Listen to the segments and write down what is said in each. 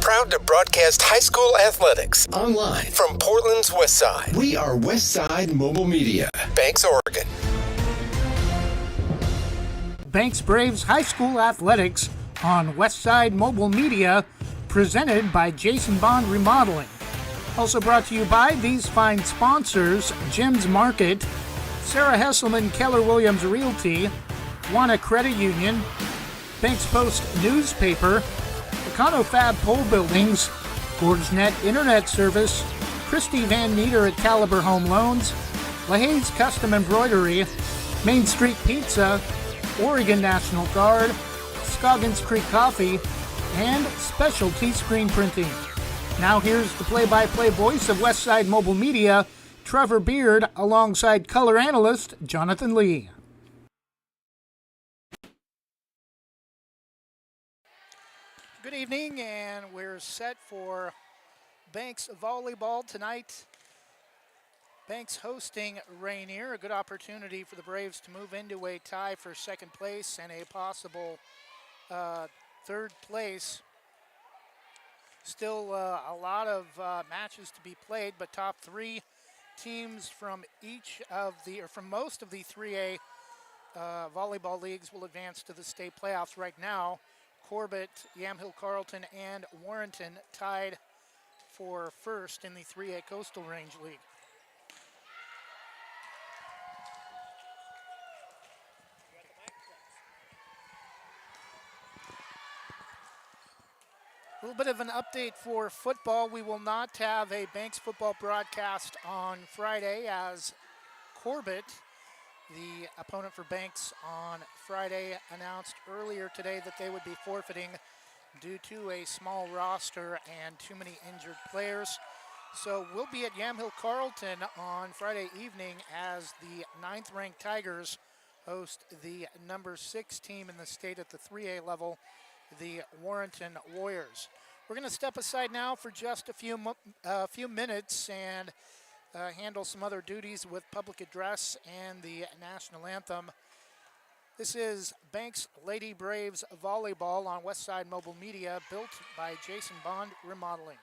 proud to broadcast high school athletics Online from Portland's West Side. We are West Side Mobile Media. Banks, Oregon. Banks Braves High School Athletics on Westside Mobile Media, presented by Jason Bond Remodeling. Also brought to you by these fine sponsors: Jim's Market, Sarah Hesselman Keller Williams Realty, Wana Credit Union, Banks Post Newspaper, Econo Fab Pole Buildings, GorgeNet Internet Service, Christy Van Meter at Caliber Home Loans, LaHaye's Custom Embroidery, Main Street Pizza, Oregon National Guard, Scoggins Creek Coffee, and Specialty Screen Printing. Now here's the play-by-play voice of Westside Mobile Media, Trevor Beard, alongside color analyst Jonathan Lee. Good evening, and we're set for Banks Volleyball tonight. Banks hosting Rainier, a good opportunity for the Braves to move into a tie for second place and a possible third place. Still a lot of matches to be played, but top three teams from from most of the 3A volleyball leagues will advance to the state playoffs. Right now, Corbett, Yamhill Carlton, and Warrenton tied for first in the 3A Coastal Range League. A little bit of an update for football. We will not have a Banks football broadcast on Friday, as Corbett, the opponent for Banks on Friday, announced earlier today that they would be forfeiting due to a small roster and too many injured players. So we'll be at Yamhill Carlton on Friday evening as the 9th-ranked Tigers host the number 6 team in the state at the 3A level, the Warrenton Warriors. We're going to step aside now for just a few minutes and handle some other duties with public address and the national anthem. This is Banks Lady Braves Volleyball on Westside Mobile Media, built by Jason Bond Remodeling.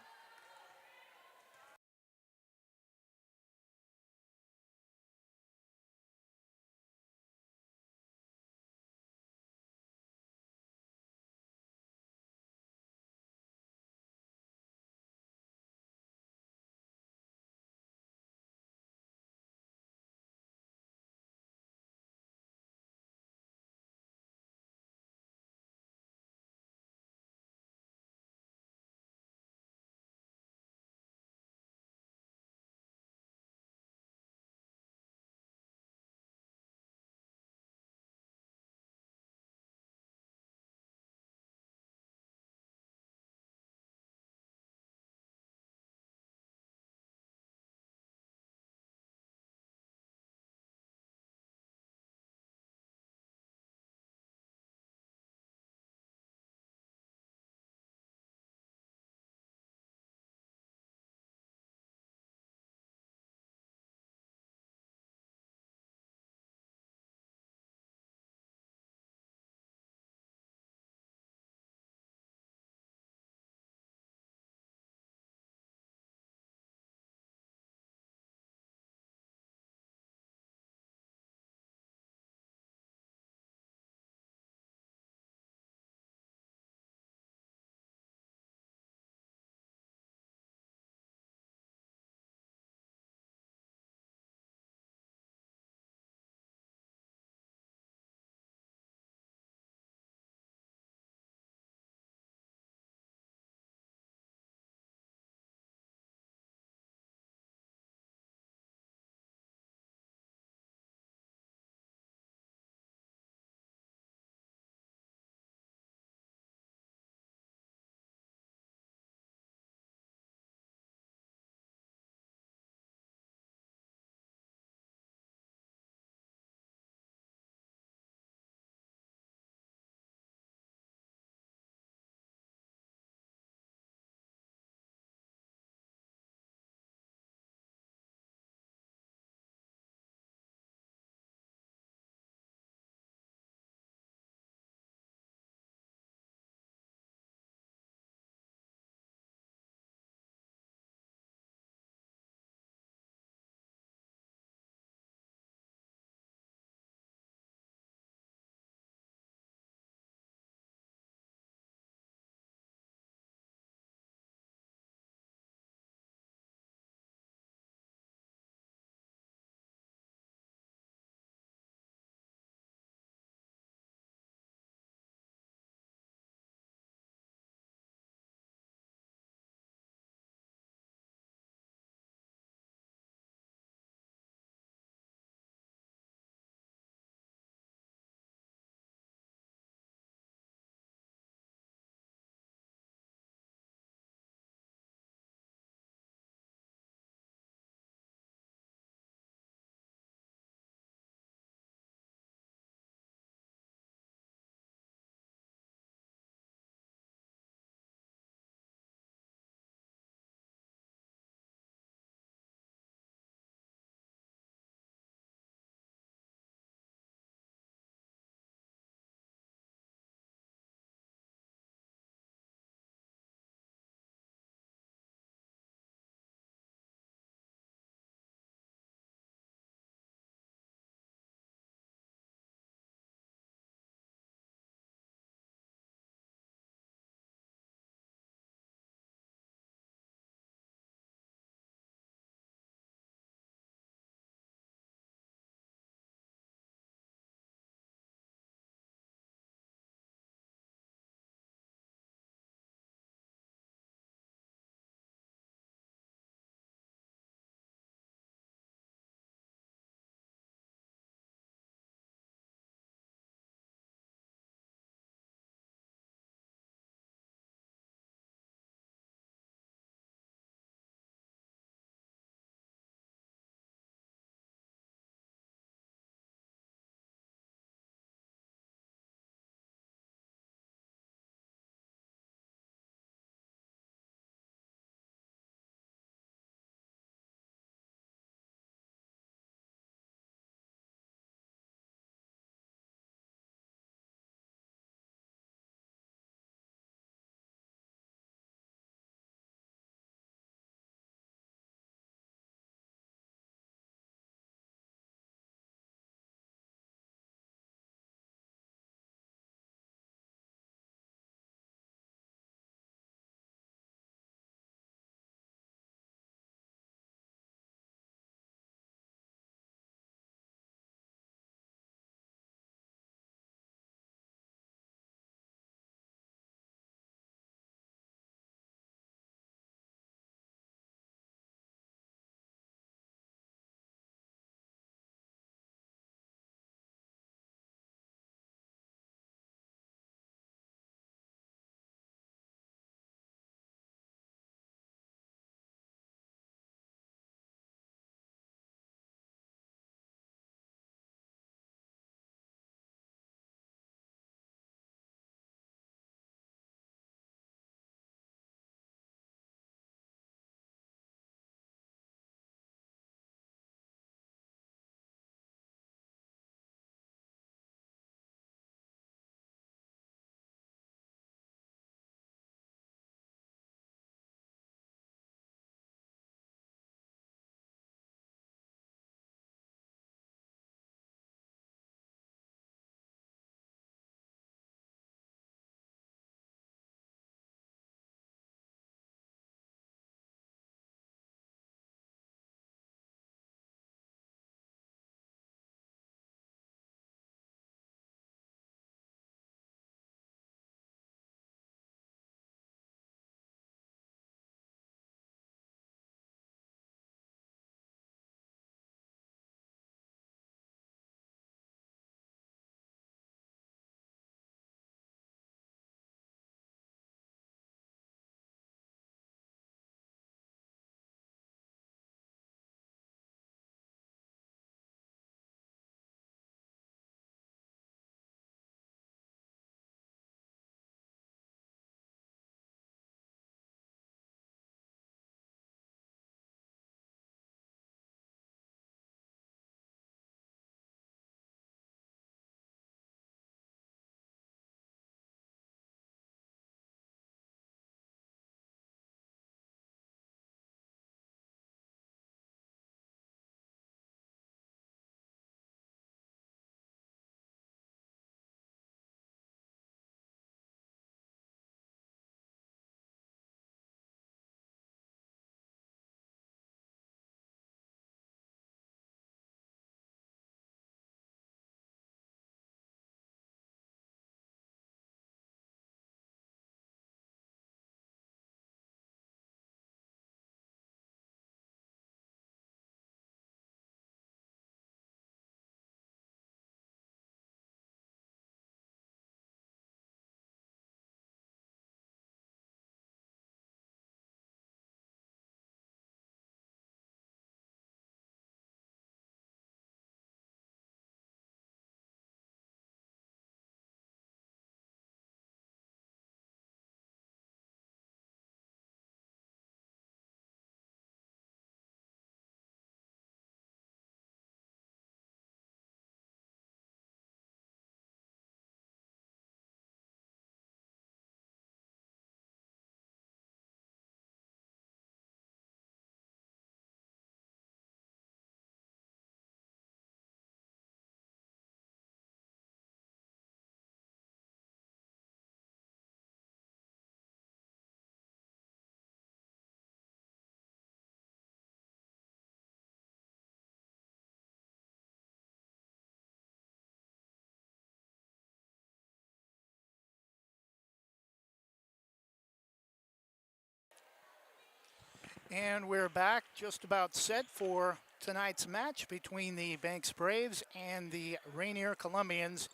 And we're back, just about set for tonight's match between the Banks Braves and the Rainier Columbians.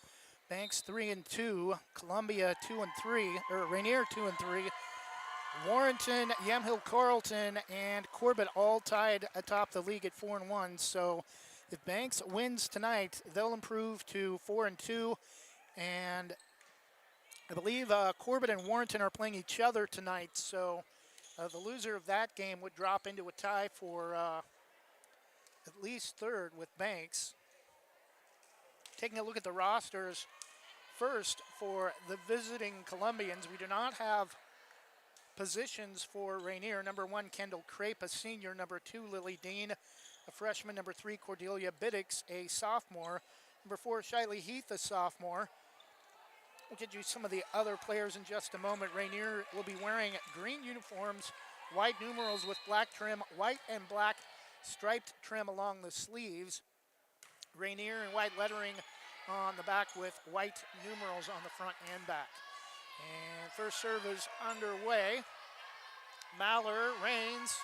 Banks 3-2, Columbia 2-3, or Rainier 2-3. Warrenton, Yamhill Carlton, and Corbett all tied atop the league at 4-1. So if Banks wins tonight, they'll improve to 4-2. And I believe Corbett and Warrenton are playing each other tonight. So the loser of that game would drop into a tie for at least third with Banks. Taking a look at the rosters first for the visiting Columbians, we do not have positions for Rainier. Number 1, Kendall Crape, a senior. Number 2, Lily Dean, a freshman. Number 3, Cordelia Biddix, a sophomore. Number 4, Shiley Heath, a sophomore. We'll get you some of the other players in just a moment. Rainier will be wearing green uniforms, white numerals with black trim, white and black striped trim along the sleeves. Rainier in white lettering on the back with white numerals on the front and back. And first serve is underway. Maller, Rains.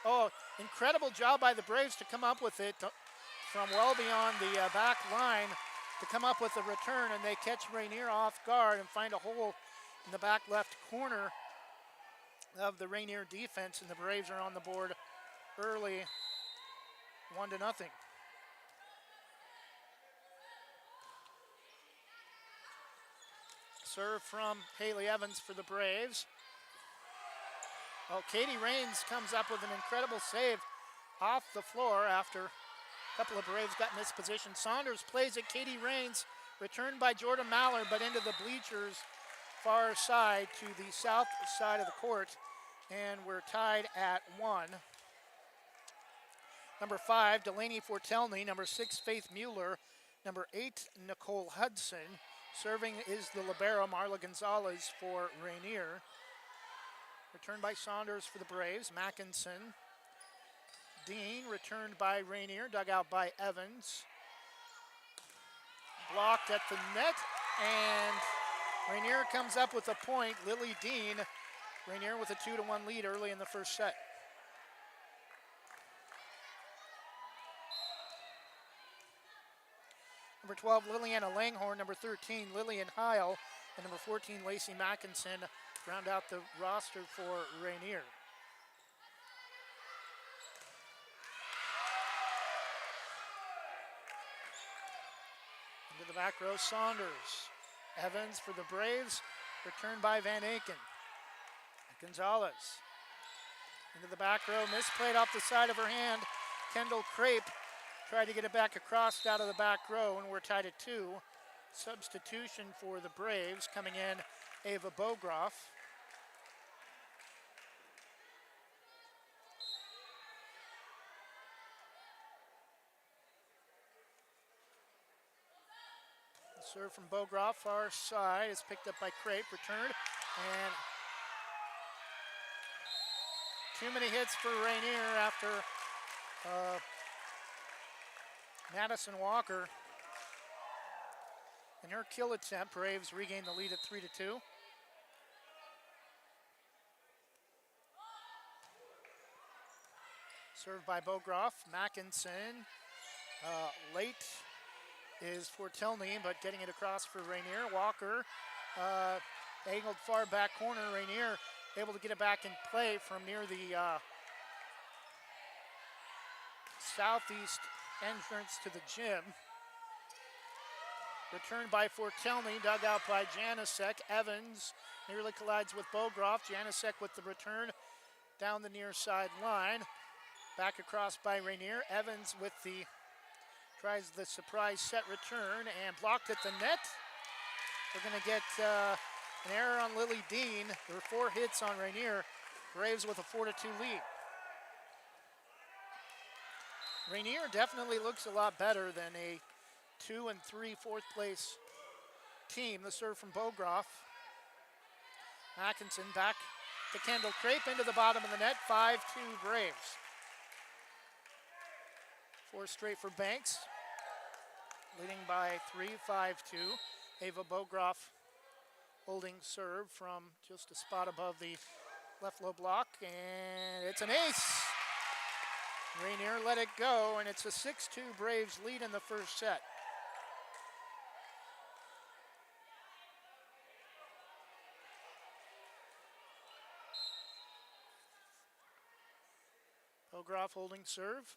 Oh, incredible job by the Braves to come up with it from well beyond the back line to come up with a return, and they catch Rainier off guard and find a hole in the back left corner of the Rainier defense, and the Braves are on the board early, 1-0. Serve from Haley Evans for the Braves. Oh, Katie Rains comes up with an incredible save off the floor after a couple of Braves got in this position. Saunders plays it. Katie Rains, returned by Jordan Maller, but into the bleachers far side to the south side of the court, and we're tied at 1. Number 5, Delaney Fortelny. Number 6, Faith Mueller. Number 8, Nicole Hudson. Serving is the libero, Marla Gonzalez, for Rainier. Returned by Saunders for the Braves. Mackinson. Dean, returned by Rainier, dug out by Evans. Blocked at the net, and Rainier comes up with a point. Lily Dean, Rainier with a 2-1 lead early in the first set. Number 12, Liliana Langhorn. Number 13, Lillian Heil. And number 14, Lacey Mackinson round out the roster for Rainier. Into the back row, Saunders. Evans for the Braves, returned by Van Aken. Gonzalez. Into the back row, misplayed off the side of her hand. Kendall Crape tried to get it back across out of the back row, and we're tied at 2. Substitution for the Braves coming in, Ava Bogroff. The serve from Bogroff, far side, is picked up by Crape, returned, and too many hits for Rainier after Madison Walker. In her kill attempt, Braves regain the lead at 3-2. Served by Bogroff. Mackinson. Late is Fortelny, but getting it across for Rainier. Walker angled far back corner. Rainier able to get it back in play from near the southeast entrance to the gym. Returned by Fortelny, dug out by Janicek. Evans nearly collides with Bogroff. Janicek with the return down the near side line. Back across by Rainier. Evans with the, tries the surprise set return and blocked at the net. We're gonna get an error on Lily Dean. There were 4 hits on Rainier. Braves with a 4-2 lead. Rainier definitely looks a lot better than a 2 and 3 fourth place team. The serve from Bogroff. Atkinson back to Kendall Crape into the bottom of the net. 5-2 Braves. 4 straight for Banks. Leading by 3, 5-2. Ava Bogroff holding serve from just a spot above the left low block, and it's an ace. Rainier let it go, and it's a 6-2 Braves lead in the first set. Bogroff holding serve.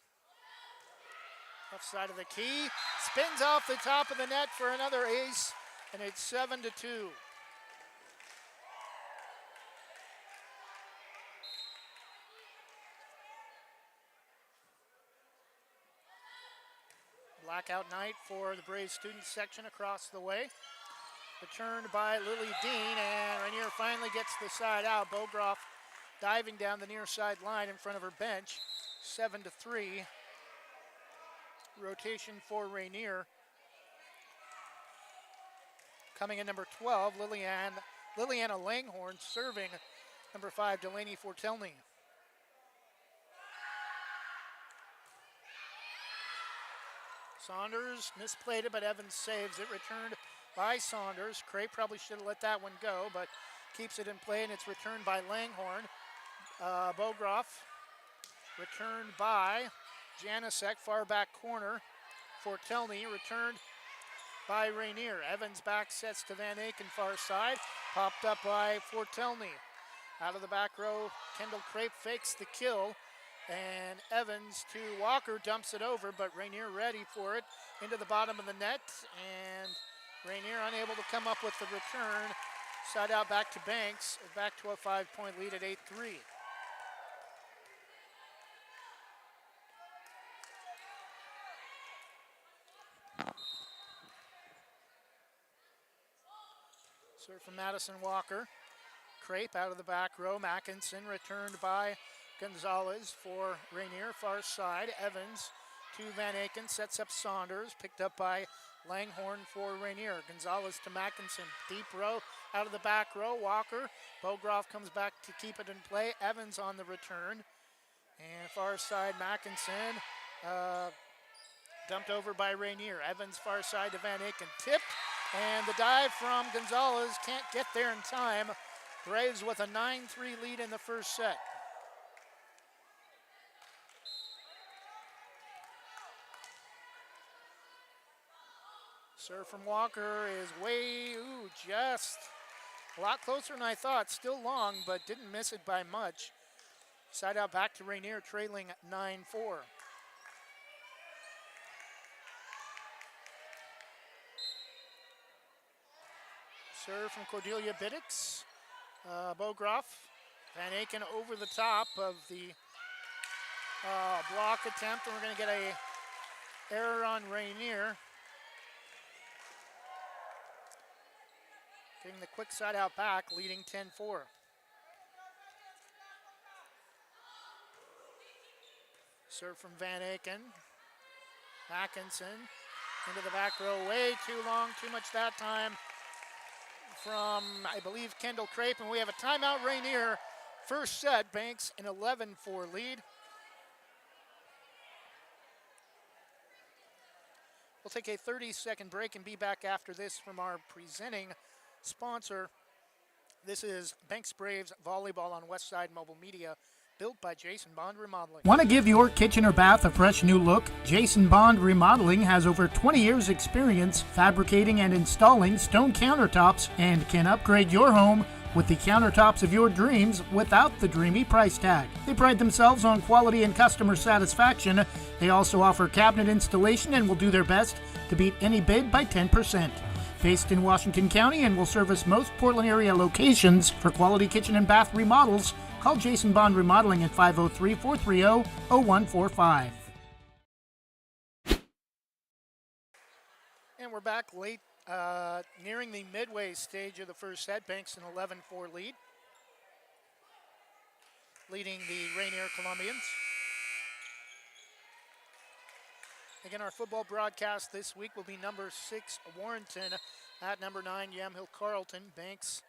Left side of the key. Spins off the top of the net for another ace, and it's 7-2. Blackout night for the Braves student section across the way. Returned by Lily Dean, and Rainier finally gets the side out. Bogroff diving down the near side line in front of her bench. 7-3. Rotation for Rainier. Coming in number 12, Liliana Langhorn serving number 5, Delaney Fortelny. Saunders misplayed it, but Evans saves it. Returned by Saunders. Crape probably should have let that one go, but keeps it in play, and it's returned by Langhorn. Bogroff returned by Janicek, far back corner. Fortelny returned by Rainier. Evans back sets to Van Aken, far side. Popped up by Fortelny. Out of the back row, Kendall Crape fakes the kill. And Evans to Walker dumps it over, but Rainier ready for it into the bottom of the net. And Rainier unable to come up with the return. Side out back to Banks, back to a 5-point lead at 8-3. Serve from Madison Walker. Crape out of the back row. Mackinson returned by Gonzalez for Rainier, far side. Evans to Van Aken, sets up Saunders, picked up by Langhorn for Rainier. Gonzalez to Mackinson, deep row, out of the back row. Walker, Bogroff comes back to keep it in play. Evans on the return. And far side, Mackinson, dumped over by Rainier. Evans far side to Van Aken, tipped. And the dive from Gonzalez can't get there in time. Braves with a 9-3 lead in the first set. Serve from Walker is just a lot closer than I thought. Still long, but didn't miss it by much. Side out back to Rainier, trailing 9-4. Serve from Cordelia Biddix. Bogroff. Van Aken over the top of the block attempt, and we're going to get a error on Rainier. Getting the quick side out back, leading 10-4. Serve from Van Aken. Mackinson into the back row, way too long, too much that time from, I believe, Kendall Crape, and we have a timeout. Rainier, first set, Banks an 11-4 lead. We'll take a 30-second break and be back after this from our presenting sponsor. This is Banks Braves Volleyball on Westside Mobile Media, built by Jason Bond Remodeling. Want to give your kitchen or bath a fresh new look? Jason Bond Remodeling has over 20 years experience fabricating and installing stone countertops and can upgrade your home with the countertops of your dreams without the dreamy price tag. They pride themselves on quality and customer satisfaction. They also offer cabinet installation and will do their best to beat any bid by 10%. Based in Washington County and will service most Portland area locations. For quality kitchen and bath remodels, call Jason Bond Remodeling at 503-430-0145. And we're back late, nearing the midway stage of the first set. Banks an 11-4 lead, leading the Rainier Columbians. Again, our football broadcast this week will be number 6, Warrenton, at number 9, Yamhill Carlton. Banks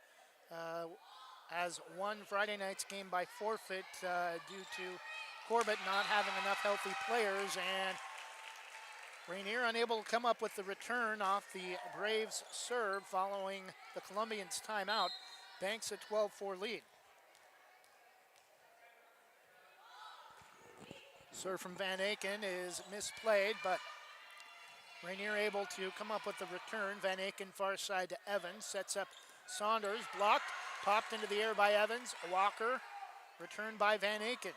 has won Friday night's game by forfeit due to Corbett not having enough healthy players, and Rainier unable to come up with the return off the Braves serve following the Columbians timeout. Banks a 12-4 lead. Serve from Van Aken is misplayed, but Rainier able to come up with the return. Van Aken far side to Evans, sets up Saunders, blocked, popped into the air by Evans. Walker, returned by Van Aken.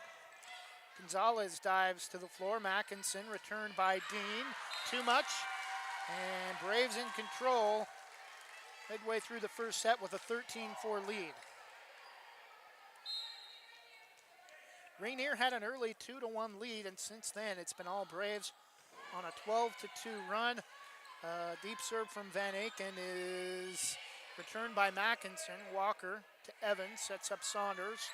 Gonzalez dives to the floor. Mackinson, returned by Dean. Too much, and Braves in control midway through the first set with a 13-4 lead. Rainier had an early 2-1 lead, and since then it's been all Braves on a 12-2 run. Deep serve from Van Aken is returned by Mackinson. Walker to Evans, sets up Saunders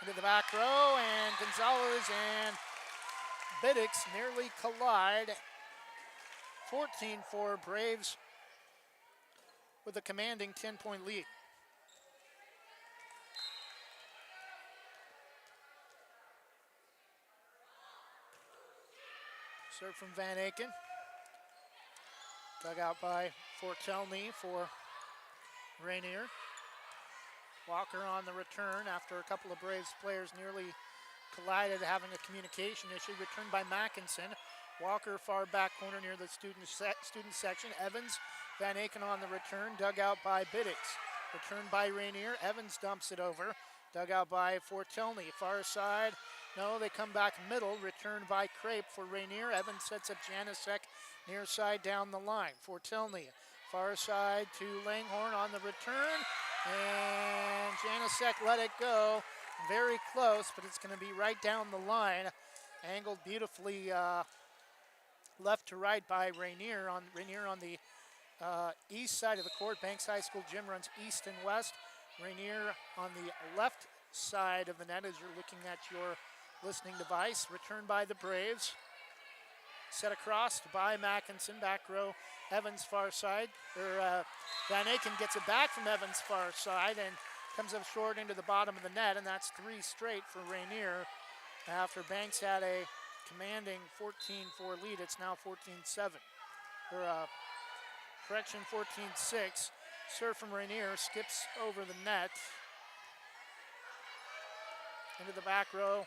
into the back row, and Gonzalez and Biddix nearly collide. 14-4 Braves with a commanding 10-point lead. Serve from Van Aken. Dug out by Fortelny for Rainier. Walker on the return after a couple of Braves players nearly collided, having a communication issue. Returned by Mackinson. Walker far back corner near the student section. Evans, Van Aken on the return. Dug out by Biddix. Returned by Rainier. Evans dumps it over. Dug out by Fortelny. Far side. No, they come back middle. Returned by Crape for Rainier. Evans sets up Janicek near side down the line. Fortelny. Far side to Langhorne on the return. And Janicek let it go. Very close, but it's going to be right down the line. Angled beautifully left to right by Rainier on the east side of the court. Banks High School gym runs east and west. Rainier on the left side of the net as you're looking at your listening device. Returned by the Braves. Set across by Mackinson, back row. Evans far side. Van Aken gets it back from Evans far side and comes up short into the bottom of the net, and that's three straight for Rainier. After Banks had a commanding 14-4 lead, it's now 14-7. Correction, 14-6. Serve from Rainier, skips over the net. Into the back row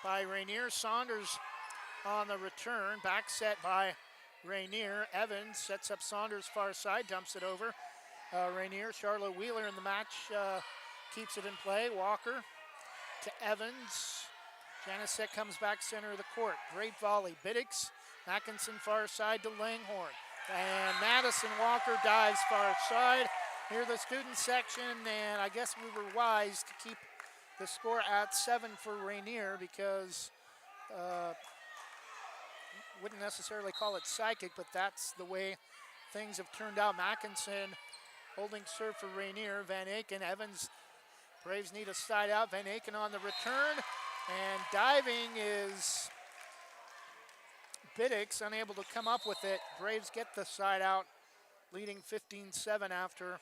by Rainier. Saunders on the return. Back set by Rainier. Evans sets up Saunders far side, dumps it over. Rainier, Charlotte Wheeler in the match, keeps it in play. Walker to Evans. Janicek comes back center of the court. Great volley. Biddix, Mackinson far side to Langhorne. And Madison Walker dives far side near the student section, and I guess we were wise to keep the score at 7 for Rainier because wouldn't necessarily call it psychic, but that's the way things have turned out. Mackinson holding serve for Rainier. Van Aken, Evans, Braves need a side out. Van Aken on the return, and diving is Biddix, unable to come up with it. Braves get the side out, leading 15-7 after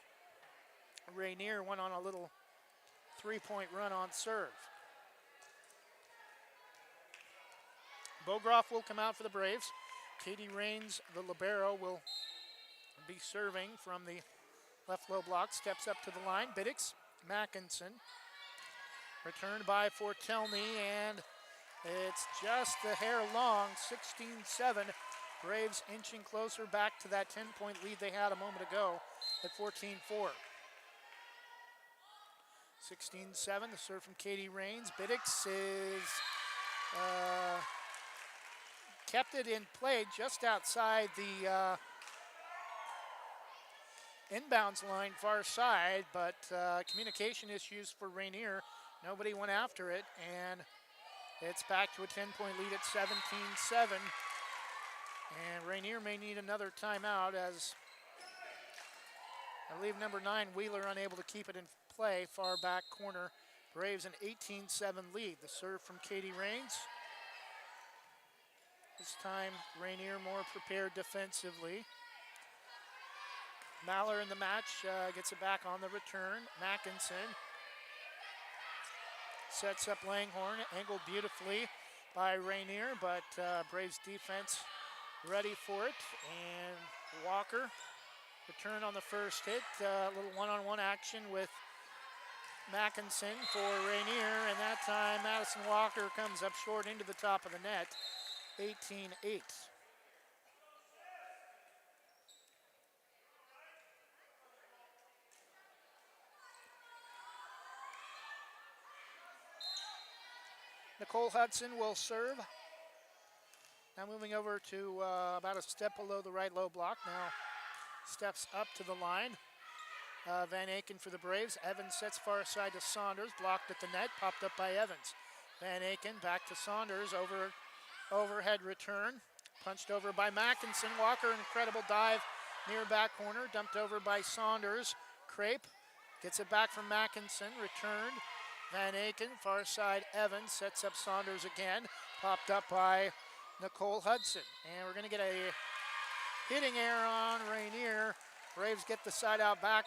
Rainier went on a little three-point run on serve. Bogroff will come out for the Braves. Katie Raines, the libero, will be serving from the left low block. Steps up to the line. Biddix, Mackinson. Returned by Fortelny, and it's just a hair long, 16-7. Braves inching closer back to that 10-point lead they had a moment ago at 14-4. 16-7, the serve from Katie Raines. Biddix is kept it in play just outside the inbounds line far side, but communication issues for Rainier. Nobody went after it, and it's back to a 10-point lead at 17-7. And Rainier may need another timeout as I believe number 9, Wheeler, unable to keep it in play. Far back corner, Braves an 18-7 lead. The serve from Katie Raines. This time, Rainier more prepared defensively. Maller in the match gets it back on the return. Mackinson sets up Langhorne, angled beautifully by Rainier, but Braves defense ready for it. And Walker, return on the first hit. A little one-on-one action with Mackinson for Rainier, and that time Madison Walker comes up short into the top of the net, 18-8. Nicole Hudson will serve. Now moving over to about a step below the right low block. Now steps up to the line. Van Aken for the Braves. Evans sets far side to Saunders. Blocked at the net. Popped up by Evans. Van Aken back to Saunders. Overhead return. Punched over by Mackinson. Walker, an incredible dive near back corner. Dumped over by Saunders. Crape gets it back from Mackinson. Returned. Van Aken, far side Evans, sets up Saunders again. Popped up by Nicole Hudson. And we're going to get a hitting error on Rainier. Braves get the side out back.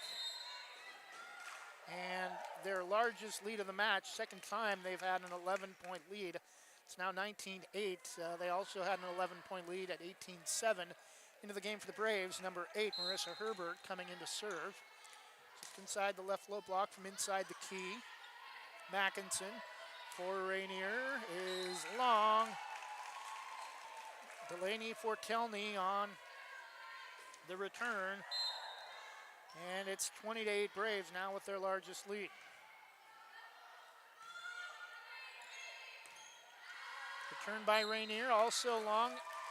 And their largest lead of the match, second time they've had an 11-point lead. It's now 19-8. They also had an 11-point lead at 18-7. Into the game for the Braves, number 8, Marissa Herbert, coming in to serve. Just inside the left low block from inside the key. Mackinson for Rainier is long. Delaney Fortelny on the return. And it's 20-8 Braves now with their largest lead. Return by Rainier, also long,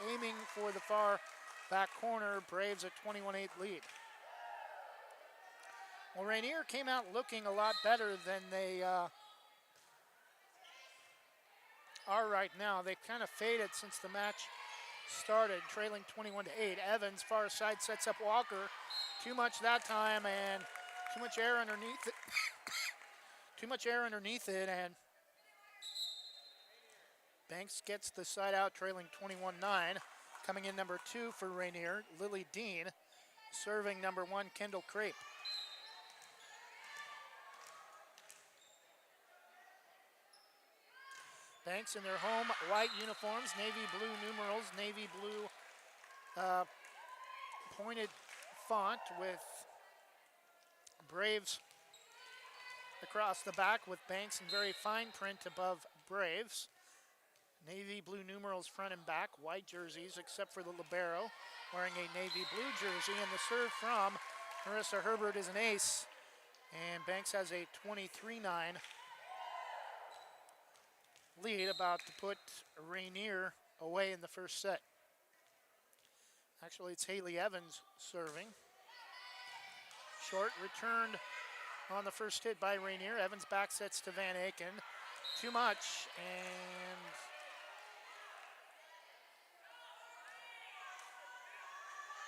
aiming for the far back corner. Braves a 21-8 lead. Well, Rainier came out looking a lot better than they are right now. They've kind of faded since the match started, trailing 21-8. Evans, far side, sets up Walker. Too much that time, and too much air underneath it. Too much air underneath it, and Banks gets the side out, trailing 21-9. Coming in number 2 for Rainier, Lily Dean. Serving number 1, Kendall Crape. Banks in their home white uniforms, navy blue numerals, navy blue pointed font with Braves across the back with Banks in very fine print above Braves. Navy blue numerals front and back, white jerseys except for the libero wearing a navy blue jersey, and the serve from Marissa Herbert is an ace, and Banks has a 23-9 lead, about to put Rainier away in the first set. Actually, it's Haley Evans serving. Short returned on the first hit by Rainier. Evans back sets to Van Aken. Too much, and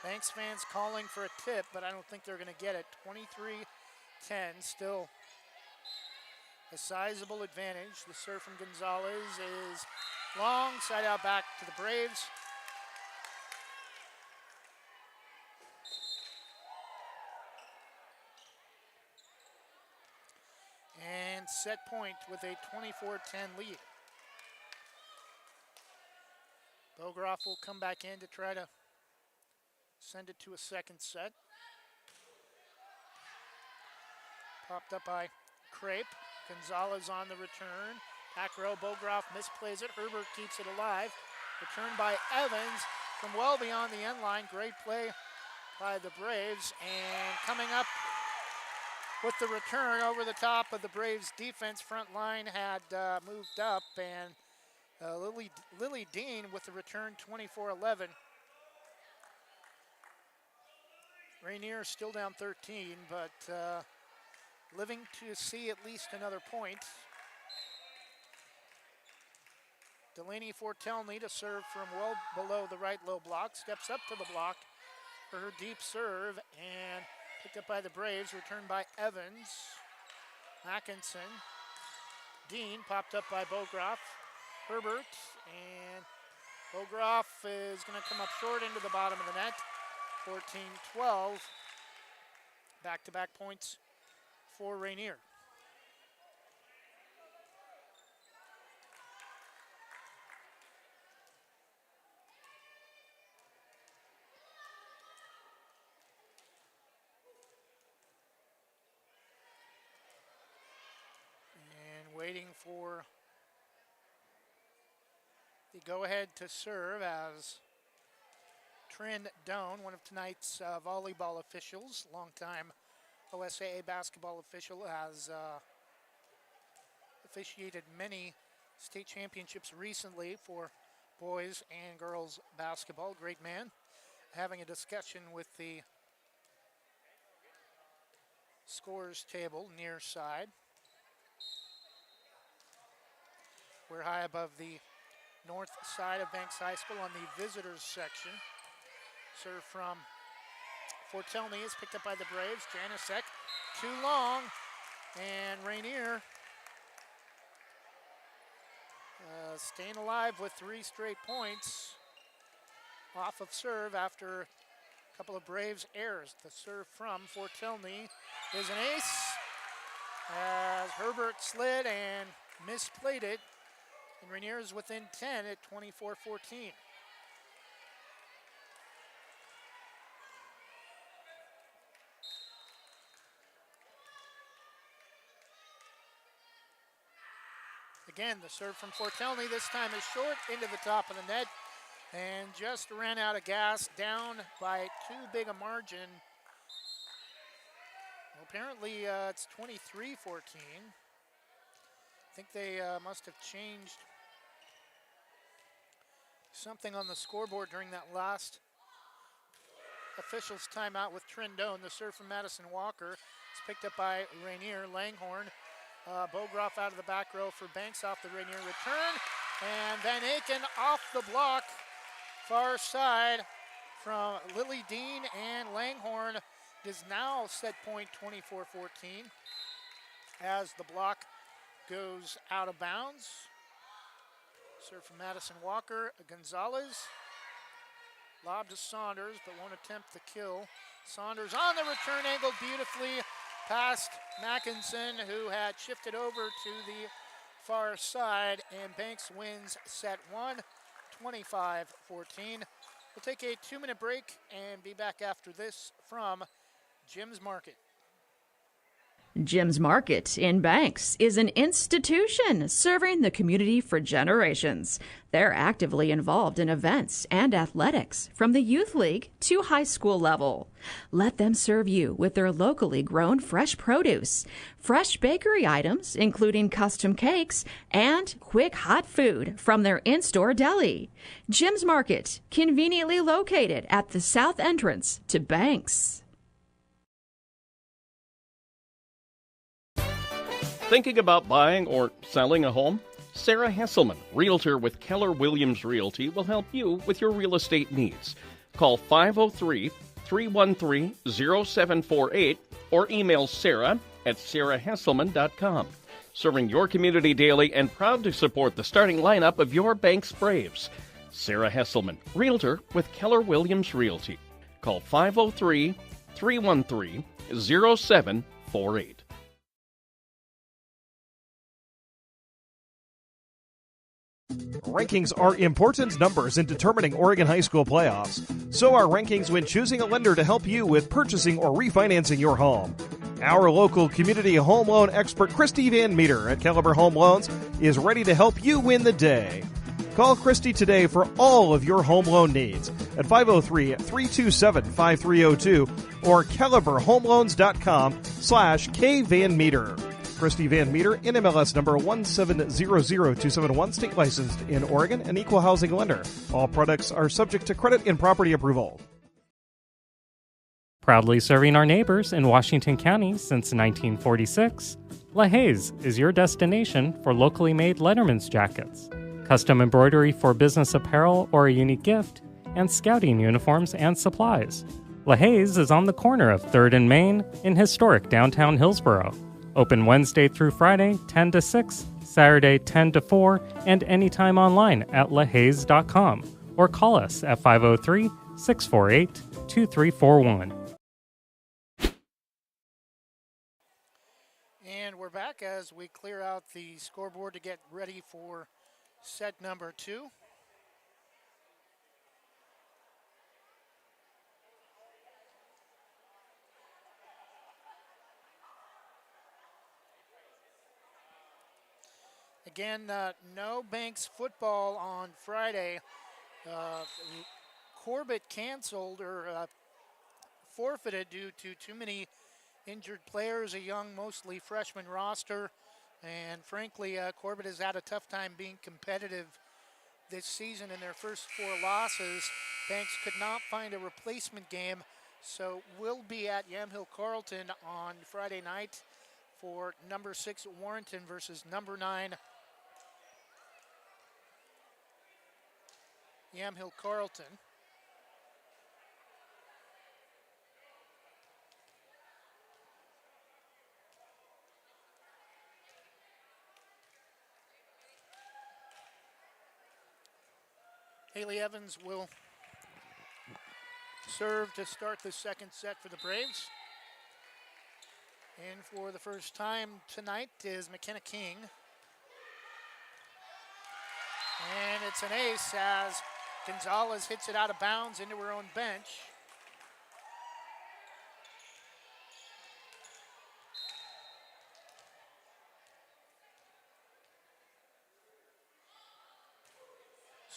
Banks fans calling for a tip, but I don't think they're going to get it. 23-10, still a sizable advantage. The serve from Gonzalez is long, side out back to the Braves. And set point with a 24-10 lead. Bogroff will come back in to try to send it to a second set. Popped up by Crape. Gonzalez on the return. Back row, Bogroff misplays it. Herbert keeps it alive. Return by Evans from well beyond the end line. Great play by the Braves. And coming up with the return over the top of the Braves defense. Front line had moved up, and Lily Dean with the return, 24-11. Rainier still down 13, but living to see at least another point. Delaney Fortelny to serve from well below the right low block. Steps up to the block for her deep serve, and picked up by the Braves. Returned by Evans. Mackinson. Dean popped up by Bogroff. Herbert, and Bogroff is going to come up short into the bottom of the net. 14-12. Back-to-back points for Rainier. for the go-ahead to serve as Trin Doan, one of tonight's volleyball officials, longtime OSAA basketball official, has officiated many state championships recently for boys and girls basketball. Great man. Having a discussion with the scores table near side. We're high above the north side of Banks High School on the visitors section. Serve from Fortelny is picked up by the Braves. Janicek, too long, and Rainier staying alive with 3 straight points off of serve after a couple of Braves errors. The serve from Fortelny is an ace as Herbert slid and misplayed it, and Rainier is within 10 at 24-14. Again, the serve from Fortelny this time is short into the top of the net and just ran out of gas, down by too big a margin. Well, apparently it's 23-14. I think they must have changed something on the scoreboard during that last official's timeout with Trin Doan. The serve from Madison Walker is picked up by Rainier. Langhorn. Bogroff out of the back row for Banks off the Rainier return. And Van Aken off the block. Far side from Lily Dean, and Langhorn does now set point 24-14 as the block goes out of bounds. Serve from Madison Walker. Gonzalez. Lob to Saunders, but won't attempt the kill. Saunders on the return, angled beautifully past Mackinson, who had shifted over to the far side, and Banks wins set 1, 25-14. We'll take a 2-minute break and be back after this from Jim's Market. Jim's Market in Banks is an institution serving the community for generations. They're actively involved in events and athletics from the youth league to high school level. Let them serve you with their locally grown fresh produce, fresh bakery items, including custom cakes, and quick hot food from their in-store deli. Jim's Market, conveniently located at the south entrance to Banks. Thinking about buying or selling a home? Sarah Hesselman, Realtor with Keller Williams Realty, will help you with your real estate needs. Call 503-313-0748 or email Sarah at sarahhesselman.com. Serving your community daily and proud to support the starting lineup of your Banks Braves. Sarah Hesselman, Realtor with Keller Williams Realty. Call 503-313-0748. Rankings are important numbers in determining Oregon high school playoffs. So are rankings when choosing a lender to help you with purchasing or refinancing your home. Our local community home loan expert, Christy Van Meter at Caliber Home Loans, is ready to help you win the day. Call Christy today for all of your home loan needs at 503-327-5302 or caliberhomeloans.com/kvanmeter. Christy Van Meter, NMLS number 1700271, state licensed in Oregon, an equal housing lender. All products are subject to credit and property approval. Proudly serving our neighbors in Washington County since 1946, LaHaye's is your destination for locally made Letterman's jackets, custom embroidery for business apparel or a unique gift, and scouting uniforms and supplies. LaHaye's is on the corner of 3rd and Main in historic downtown Hillsboro. Open Wednesday through Friday, 10 to 6, Saturday, 10 to 4, and anytime online at lahayes.com or call us at 503-648-2341. And we're back as we clear out the scoreboard to get ready for set number 2. Again, no Banks football on Friday. Corbett canceled or forfeited due to too many injured players, a young, mostly freshman roster. And frankly, Corbett has had a tough time being competitive this season in their first 4 losses. Banks could not find a replacement game, so we'll be at Yamhill Carleton on Friday night for number 6 Warrenton versus number 9 Yamhill Carleton. Haley Evans will serve to start the second set for the Braves. And for the first time tonight is McKenna King. And it's an ace as Gonzalez hits it out of bounds into her own bench.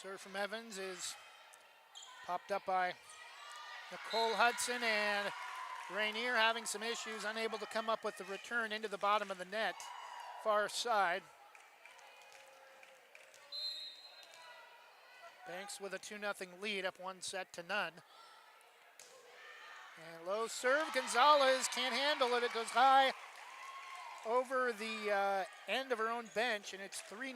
Serve from Evans is popped up by Nicole Hudson, and Rainier having some issues, unable to come up with the return into the bottom of the net, far side. Banks with a 2-0 lead, up 1-0. And low serve, Gonzalez can't handle it. It goes high over the end of her own bench, and it's 3-0.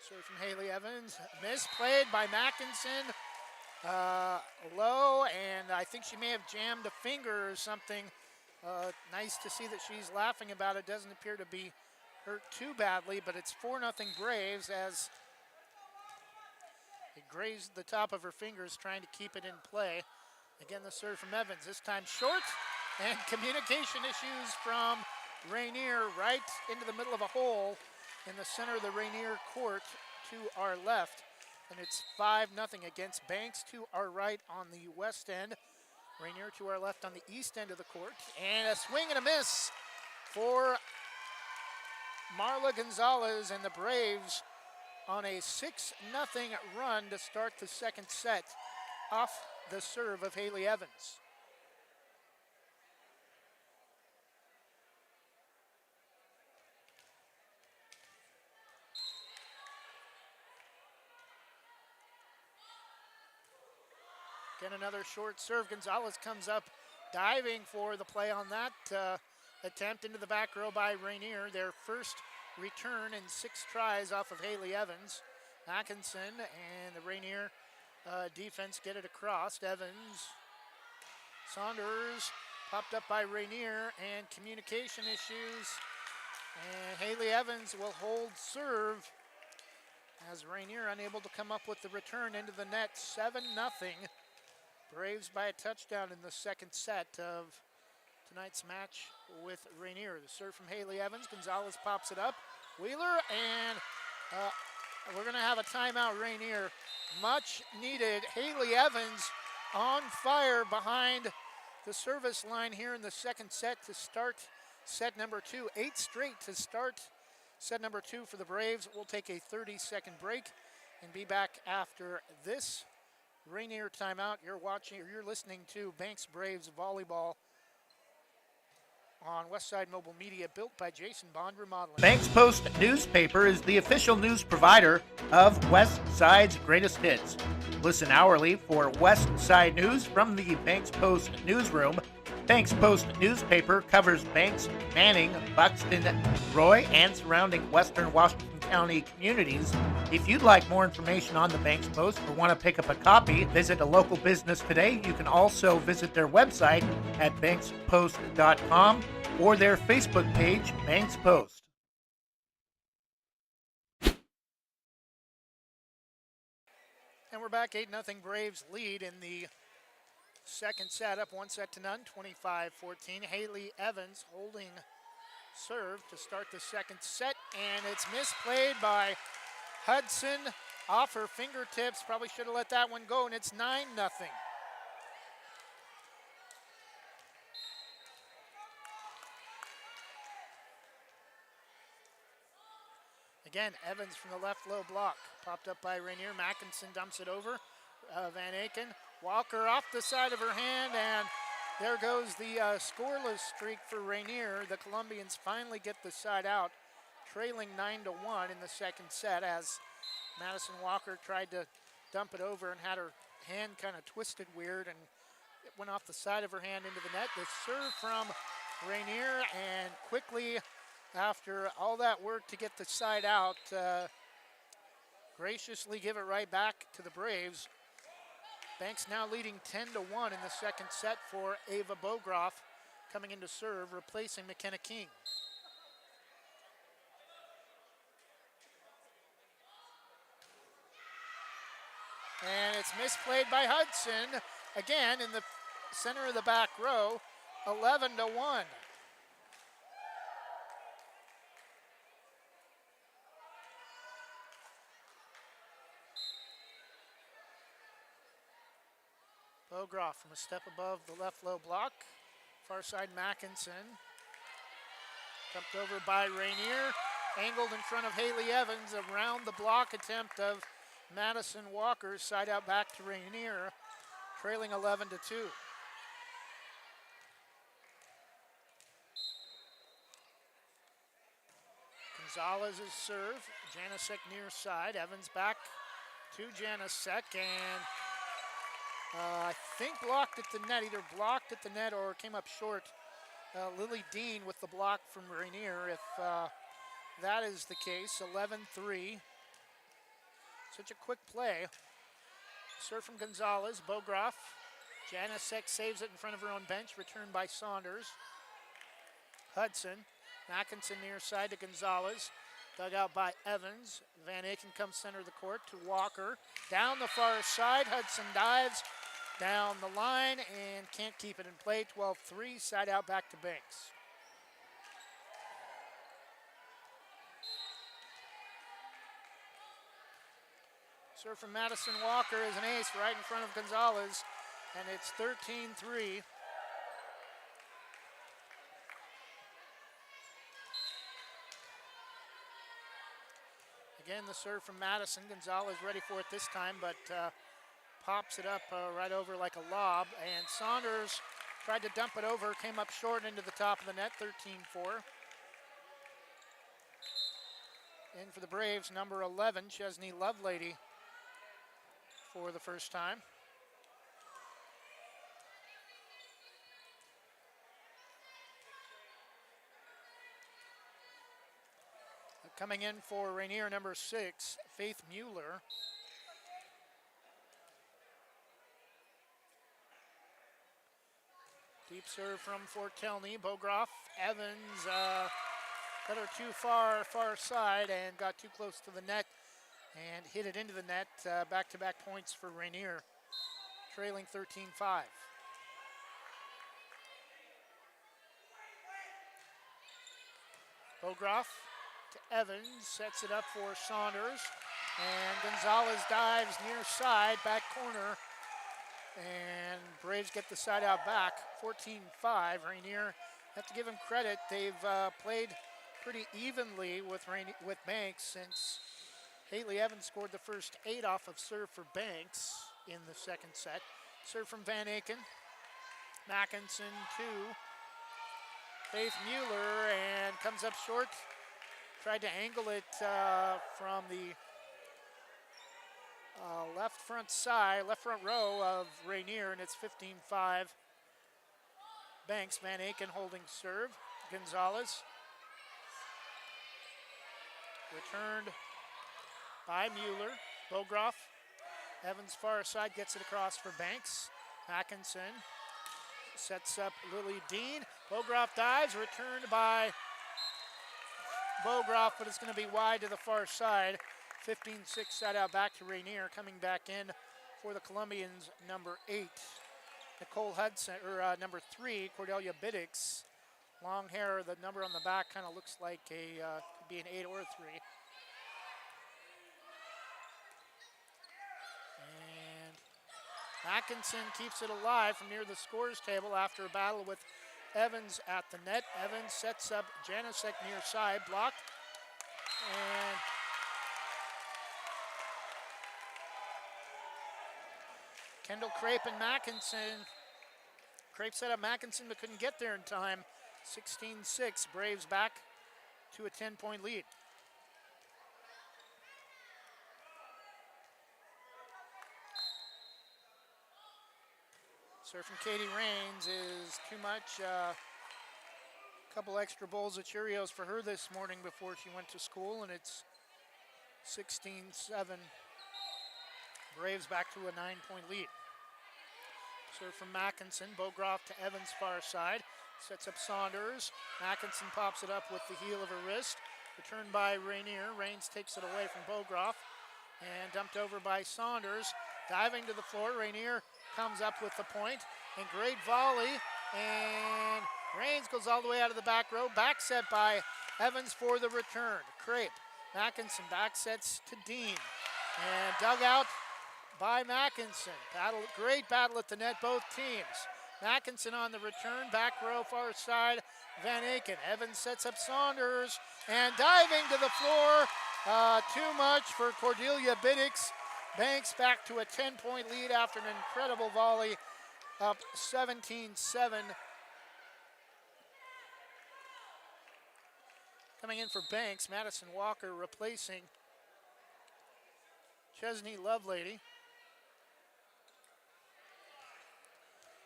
Serve from Haley Evans, misplayed by Mackinson, low, and I think she may have jammed a finger or something. Nice to see that she's laughing about it. Doesn't appear to be hurt too badly, but it's 4-0 Braves as it grazed the top of her fingers trying to keep it in play. Again, the serve from Evans, this time short, and communication issues from Rainier right into the middle of a hole in the center of the Rainier court to our left. And it's 5-0 against Banks to our right on the west end. Rainier to our left on the east end of the court. And a swing and a miss for Marla Gonzalez and the Braves on a 6-0 run to start the second set off the serve of Haley Evans. Again, another short serve. Gonzalez comes up diving for the play on that attempt into the back row by Rainier. Their first return in 6 tries off of Haley Evans. Atkinson and the Rainier defense get it across. Evans, Saunders popped up by Rainier, and communication issues. And Haley Evans will hold serve as Rainier unable to come up with the return into the net. 7-0. Braves by a touchdown in the second set of tonight's match with Rainier. The serve from Haley Evans. Gonzalez pops it up. Wheeler, and we're going to have a timeout, Rainier. Much needed. Haley Evans on fire behind the service line here in the second set to start set number 2. 8 straight to start set number 2 for the Braves. We'll take a 30-second break and be back after this Rainier timeout. You're listening to Banks Braves Volleyball on Westside Mobile Media, built by Jason Bond Remodeling. Banks Post newspaper is the official news provider of West Side's greatest hits. Listen hourly for West Side news from the Banks Post newsroom. Banks Post newspaper covers Banks, Manning, Buxton, Roy, and surrounding western Washington County communities. If you'd like more information on the Banks Post or want to pick up a copy, visit a local business today. You can also visit their website at bankspost.com or their Facebook page, Banks Post. And we're back, 8-0 Braves lead in the second set, up 1-0, 25-14. Haley Evans holding serve to start the second set, and it's misplayed by Hudson off her fingertips. Probably should have let that one go, and it's 9-0. Again, Evans from the left low block. Popped up by Rainier. Mackinson dumps it over. Van Aken. Walker off the side of her hand, and there goes the scoreless streak for Rainier. The Columbians finally get the side out, trailing 9-1 in the second set as Madison Walker tried to dump it over and had her hand kind of twisted weird, and it went off the side of her hand into the net. The serve from Rainier, and quickly after all that work to get the side out, graciously give it right back to the Braves. Banks now leading 10-1 in the second set for Ava Bogroff coming into serve, replacing McKenna King. And it's misplayed by Hudson, again in the center of the back row, 11-1. Bogroff from a step above the left low block. Far side Mackinson. Dumped over by Rainier. Angled in front of Haley Evans. Around the block attempt of Madison Walker. Side out back to Rainier. Trailing 11-2. Gonzalez's serve. Janasek near side. Evans back to Janasek, and I think blocked at the net, either blocked at the net or came up short. Lily Dean with the block from Rainier, if that is the case. 11-3. Such a quick play. Serve from Gonzalez, Bogroff. Janasek saves it in front of her own bench, returned by Saunders. Hudson, Mackinson near side to Gonzalez. Dug out by Evans. Van Aken comes center of the court to Walker. Down the far side, Hudson dives down the line and can't keep it in play. 12-3, side out back to Banks. Serve from Madison Walker is an ace right in front of Gonzalez, and it's 13-3. Again, the serve from Madison. Gonzalez ready for it this time, but pops it up right over like a lob. And Saunders tried to dump it over, came up short into the top of the net, 13-4. In for the Braves, number 11, Chesney Lovelady, for the first time. Coming in for Rainier, number 6, Faith Mueller. Deep serve from Fortelny. Bogroff, Evans got her too far side and got too close to the net and hit it into the net. Back-to-back points for Rainier, trailing 13-5. Bogroff to Evans, sets it up for Saunders, and Gonzalez dives near side, back corner, and Braves get the side out back, 14-5. Rainier, have to give them credit, they've played pretty evenly with Banks since Haley Evans scored the first 8 off of serve for Banks in the second set. Serve from Van Aken, Mackinson to Faith Mueller, and comes up short. Tried to angle it from the left front row of Rainier, and it's 15-5. Banks, Van Aken holding serve. Gonzalez. Returned by Mueller. Bogroff. Evans far side gets it across for Banks. Mackinson sets up Lily Dean. Bogroff dives, returned by Bogroff, but it's going to be wide to the far side. 15-6 side out back to Rainier. Coming back in for the Columbians, number 8, Nicole Hudson, or number 3, Cordelia Biddix. Long hair, the number on the back kind of looks like a, could be an 8 or a 3. And Mackinson keeps it alive from near the scores table after a battle with Evans at the net. Evans sets up Janasek near side, blocked, and Kendall Crape and Mackinson. Crape set up Mackinson but couldn't get there in time. 16-6, Braves back to a 10-point lead. Serve from Katie Rains is too much. A couple extra bowls of Cheerios for her this morning before she went to school, and it's 16-7. Braves back to a 9-point lead. Serve from Mackinson, Bogroff to Evans far side. Sets up Saunders. Mackinson pops it up with the heel of her wrist. Returned by Rainier. Rains takes it away from Bogroff. And dumped over by Saunders. Diving to the floor, Rainier comes up with the point. And great volley. And Rains goes all the way out of the back row. Back set by Evans for the return. Crape. Mackinson back sets to Dean. And dug out by Mackinson. Great battle at the net, both teams. Mackinson on the return, back row, far side, Van Aken. Evans sets up Saunders, and diving to the floor. Too much for Cordelia Biddix. Banks back to a 10-point lead after an incredible volley, up 17-7. Coming in for Banks, Madison Walker replacing Chesney Lovelady.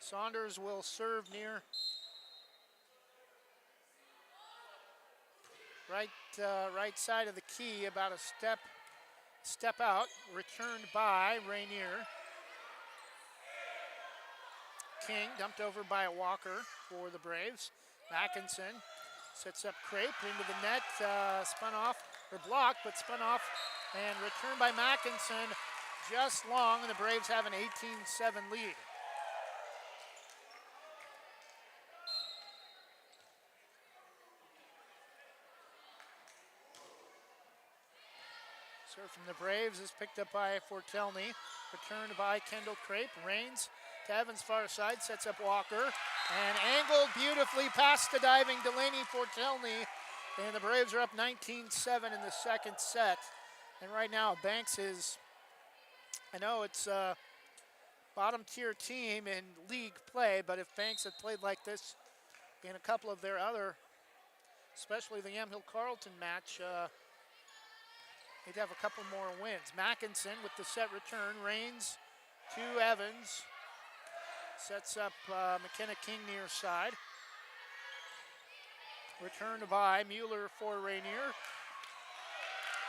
Saunders will serve near right side of the key, about a step out. Returned by Rainier. King dumped over by Walker for the Braves. Mackinson sets up Crape into the net, spun off, or blocked, but spun off, and returned by Mackinson, just long, and the Braves have an 18-7 lead. Serve from the Braves is picked up by Fortelny. Returned by Kendall Crape. Rains to Evans far side, sets up Walker. And angled beautifully past the diving Delaney Fortelny. And the Braves are up 19-7 in the second set. And right now Banks is, I know it's a bottom tier team in league play, but if Banks had played like this in a couple of their other, especially the Yamhill Carleton match, they'd have a couple more wins. Mackinson with the set return. Rains to Evans. Sets up McKenna King near side. Returned by Mueller for Rainier.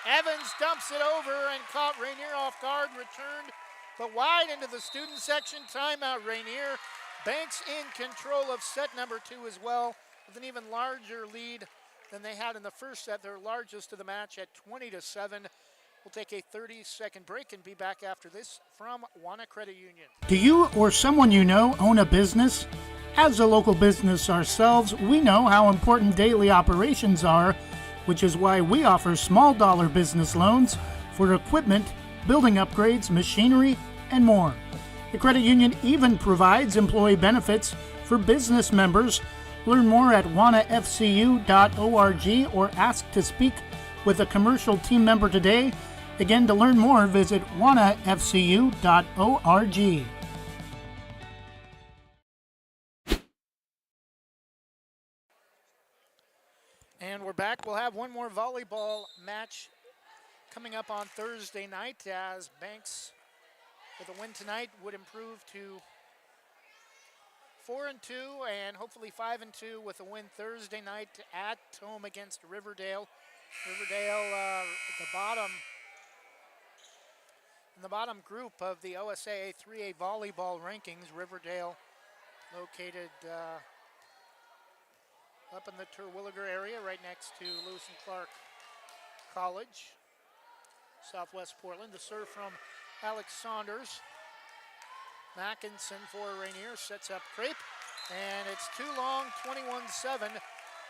Evans dumps it over and caught Rainier off guard. Returned, but wide into the student section. Timeout Rainier. Banks in control of set number 2 as well, with an even larger lead than they had in the first set, their largest of the match at 20-7. We'll take a 30-second break and be back after this from Wana Credit Union. Do you or someone you know own a business? As a local business ourselves, we know how important daily operations are, which is why we offer small dollar business loans for equipment, building upgrades, machinery, and more. The credit union even provides employee benefits for business members. Learn more at wanafcu.org or ask to speak with a commercial team member today. Again, to learn more, visit wanafcu.org. And we're back. We'll have one more volleyball match coming up on Thursday night, as Banks, with a win tonight, would improve to 4-2 and hopefully 5-2 with a win Thursday night at home against Riverdale. Riverdale, in the bottom group of the OSAA 3A volleyball rankings. Riverdale located up in the Terwilliger area, right next to Lewis and Clark College, Southwest Portland. The serve from Alex Saunders. Mackinson for Rainier, sets up Crape, and it's too long, 21-7.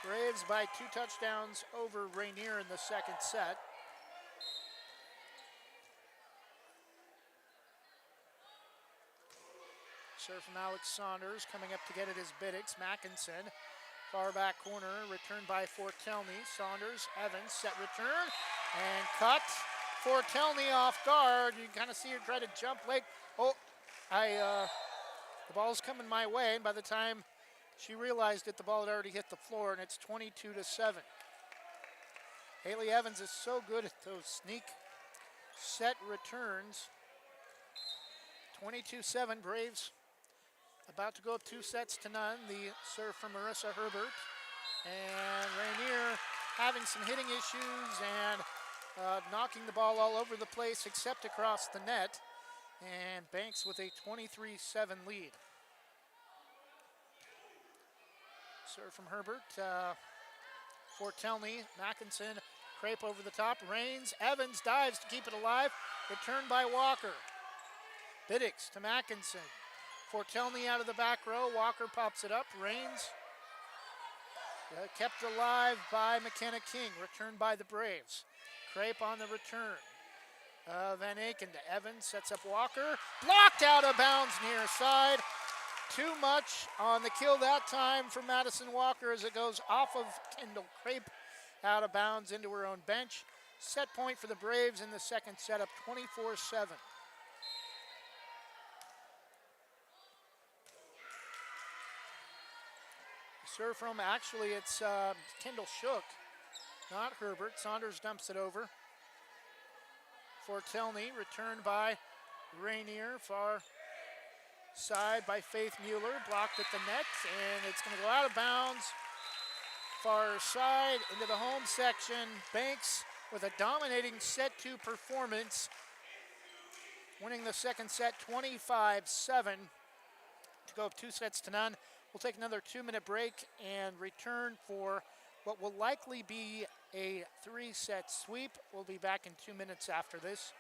Braves by 2 touchdowns over Rainier in the second set. Serve from Alex Saunders, coming up to get it is Biddix. Mackinson, far back corner, returned by Fortelny. Saunders, Evans, set return, and cut. Fortelny off guard. You can kind of see her try to jump late. Oh, The ball's coming my way, and by the time she realized it, the ball had already hit the floor, and it's 22-7. Haley Evans is so good at those sneak set returns. 22-7, Braves about to go up 2-0. The serve from Marissa Herbert. And Rainier having some hitting issues and knocking the ball all over the place except across the net. And Banks with a 23-7 lead. Serve from Herbert. Fortelny, Mackinson, Crape over the top. Rains, Evans dives to keep it alive. Returned by Walker. Biddix to Mackinson. Fortelny out of the back row. Walker pops it up. Rains kept alive by McKenna King. Returned by the Braves. Crape on the return. Van Aken to Evans. Sets up Walker. Blocked out of bounds near side. Too much on the kill that time for Madison Walker as it goes off of Kendall Crape out of bounds into her own bench. Set point for the Braves in the second setup, 24-7. Serve from, actually it's Kendall Shook, not Herbert. Saunders dumps it over. Fortelny, returned by Rainier, far side by Faith Mueller, blocked at the net, and it's going to go out of bounds. Far side into the home section. Banks with a dominating set two performance, winning the second set 25-7 to go up 2-0. We'll take another 2-minute break and return for what will likely be a 3-set sweep. We'll be back in 2 minutes after this.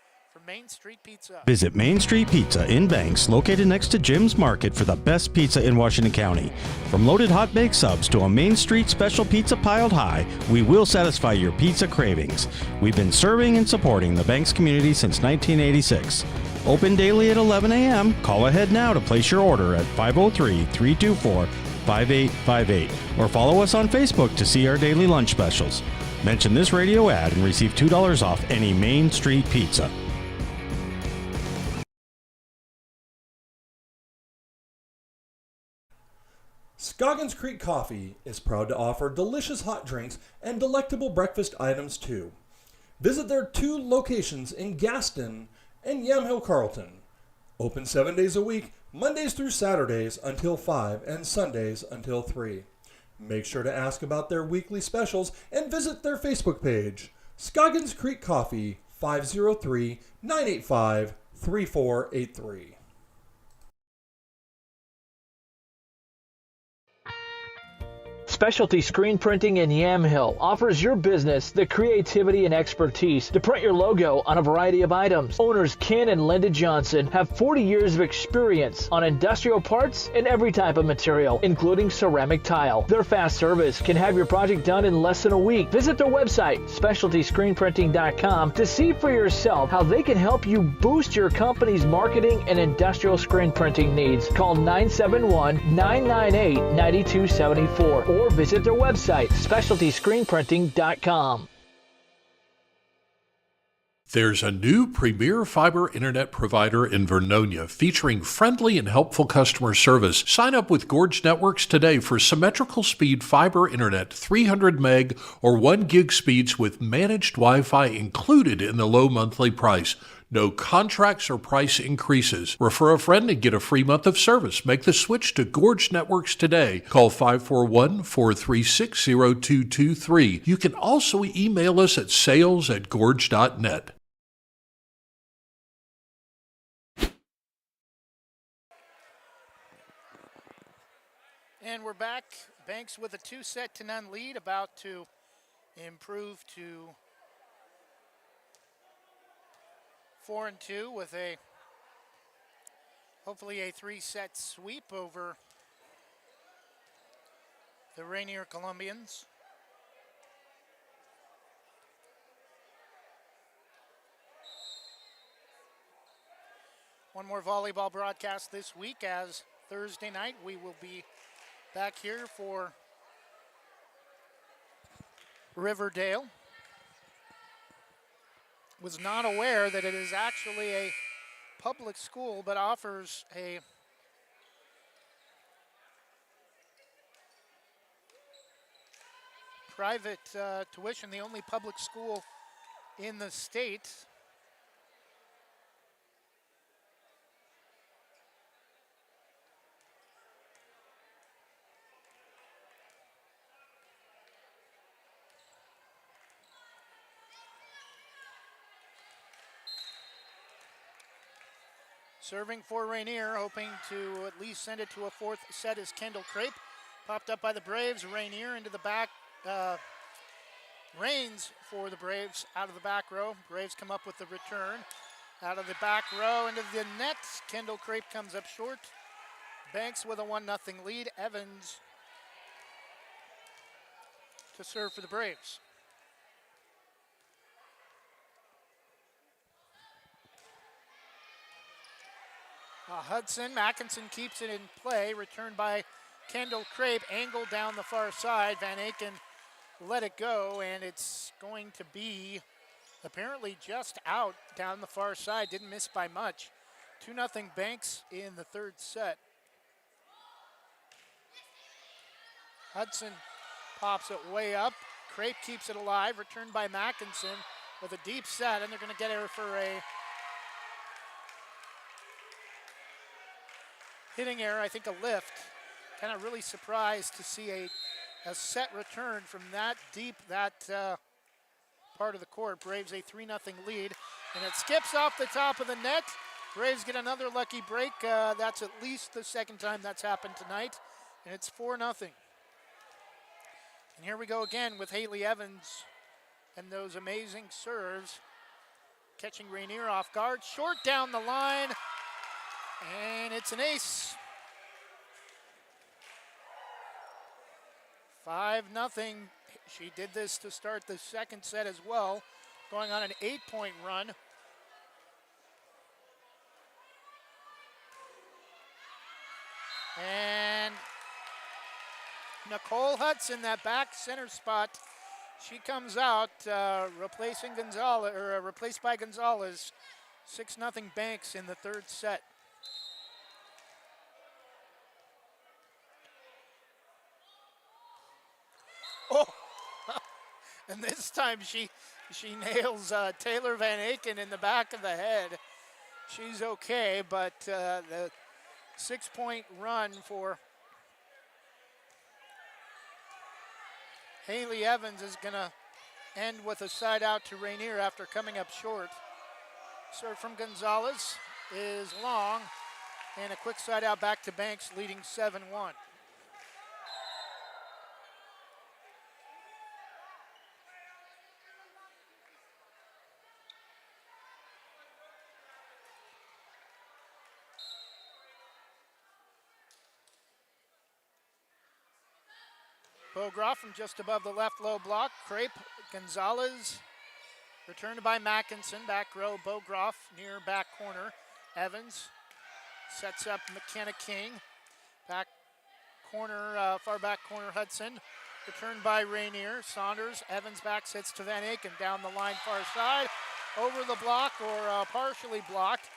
Main Street Pizza. Visit Main Street Pizza in Banks, located next to Jim's Market, for the best pizza in Washington County. From loaded hot baked subs to a Main Street special pizza piled high, we will satisfy your pizza cravings. We've been serving and supporting the Banks community since 1986. Open daily at 11 a.m. Call ahead now to place your order at 503-324-5858 or follow us on Facebook to see our daily lunch specials. Mention this radio ad and receive $2 off any Main Street Pizza. Scoggins Creek Coffee is proud to offer delicious hot drinks and delectable breakfast items too. Visit their 2 locations in Gaston and Yamhill Carlton. Open 7 days a week, Mondays through Saturdays until 5 and Sundays until 3. Make sure to ask about their weekly specials and visit their Facebook page. Scoggins Creek Coffee, 503-985-3483. Specialty Screen Printing in Yamhill offers your business the creativity and expertise to print your logo on a variety of items. Owners Ken and Linda Johnson have 40 years of experience on industrial parts and every type of material, including ceramic tile. Their fast service can have your project done in less than a week. Visit their website, specialtyscreenprinting.com, to see for yourself how they can help you boost your company's marketing and industrial screen printing needs. Call 971-998-9274 or visit their website, specialtyscreenprinting.com. There's a new premier fiber internet provider in Vernonia featuring friendly and helpful customer service. Sign up with Gorge Networks today for symmetrical speed fiber internet, 300 meg or 1 gig speeds with managed Wi-Fi included in the low monthly price. No contracts or price increases. Refer a friend and get a free month of service. Make the switch to Gorge Networks today. Call 541-436-0223. You can also email us at sales@gorge.net. And we're back. Banks with a 2-0 lead, about to improve to 4-2 with hopefully a 3-set sweep over the Rainier Columbians. One more volleyball broadcast this week, as Thursday night we will be back here for Riverdale. Was not aware that it is actually a public school but offers a private tuition, the only public school in the state. Serving for Rainier, hoping to at least send it to a fourth set is Kendall Crape. Popped up by the Braves. Rainier into the back. Rains for the Braves out of the back row. Braves come up with the return. Out of the back row into the net. Kendall Crape comes up short. Banks with a 1-0 lead. Evans to serve for the Braves. Hudson, Mackinson keeps it in play. Returned by Kendall Crape, angled down the far side. Van Aken let it go, and it's going to be apparently just out down the far side. Didn't miss by much. 2-0 Banks in the third set. Hudson pops it way up. Crape keeps it alive. Returned by Mackinson with a deep set, and they're going to get her for a hitting error, I think a lift. Kind of really surprised to see a set return from that deep, that part of the court. Braves a 3-0 lead, and it skips off the top of the net. Braves get another lucky break. That's at least the second time that's happened tonight, and it's 4-0. And here we go again with Haley Evans and those amazing serves. Catching Rainier off guard, short down the line, and it's an ace. 5-0. She did this to start the second set as well, going on an 8-point run. And Nicole Hudson, that back center spot, she comes out, replacing Gonzalez, or replaced by Gonzalez. 6-0 Banks in the third set. Oh, and this time she nails Taylor Van Aken in the back of the head. She's okay, but the 6-point run for Haley Evans is going to end with a side out to Rainier after coming up short. Serve from Gonzalez is long, and a quick side out back to Banks, leading 7-1. Bogroff from just above the left low block. Crape, Gonzalez, returned by Mackinson. Back row, Bogroff near back corner. Evans sets up McKenna King. Back corner, far back corner, Hudson. Returned by Rainier. Saunders, Evans back sets to Van Aken. Down the line, far side. Over the block, or partially blocked,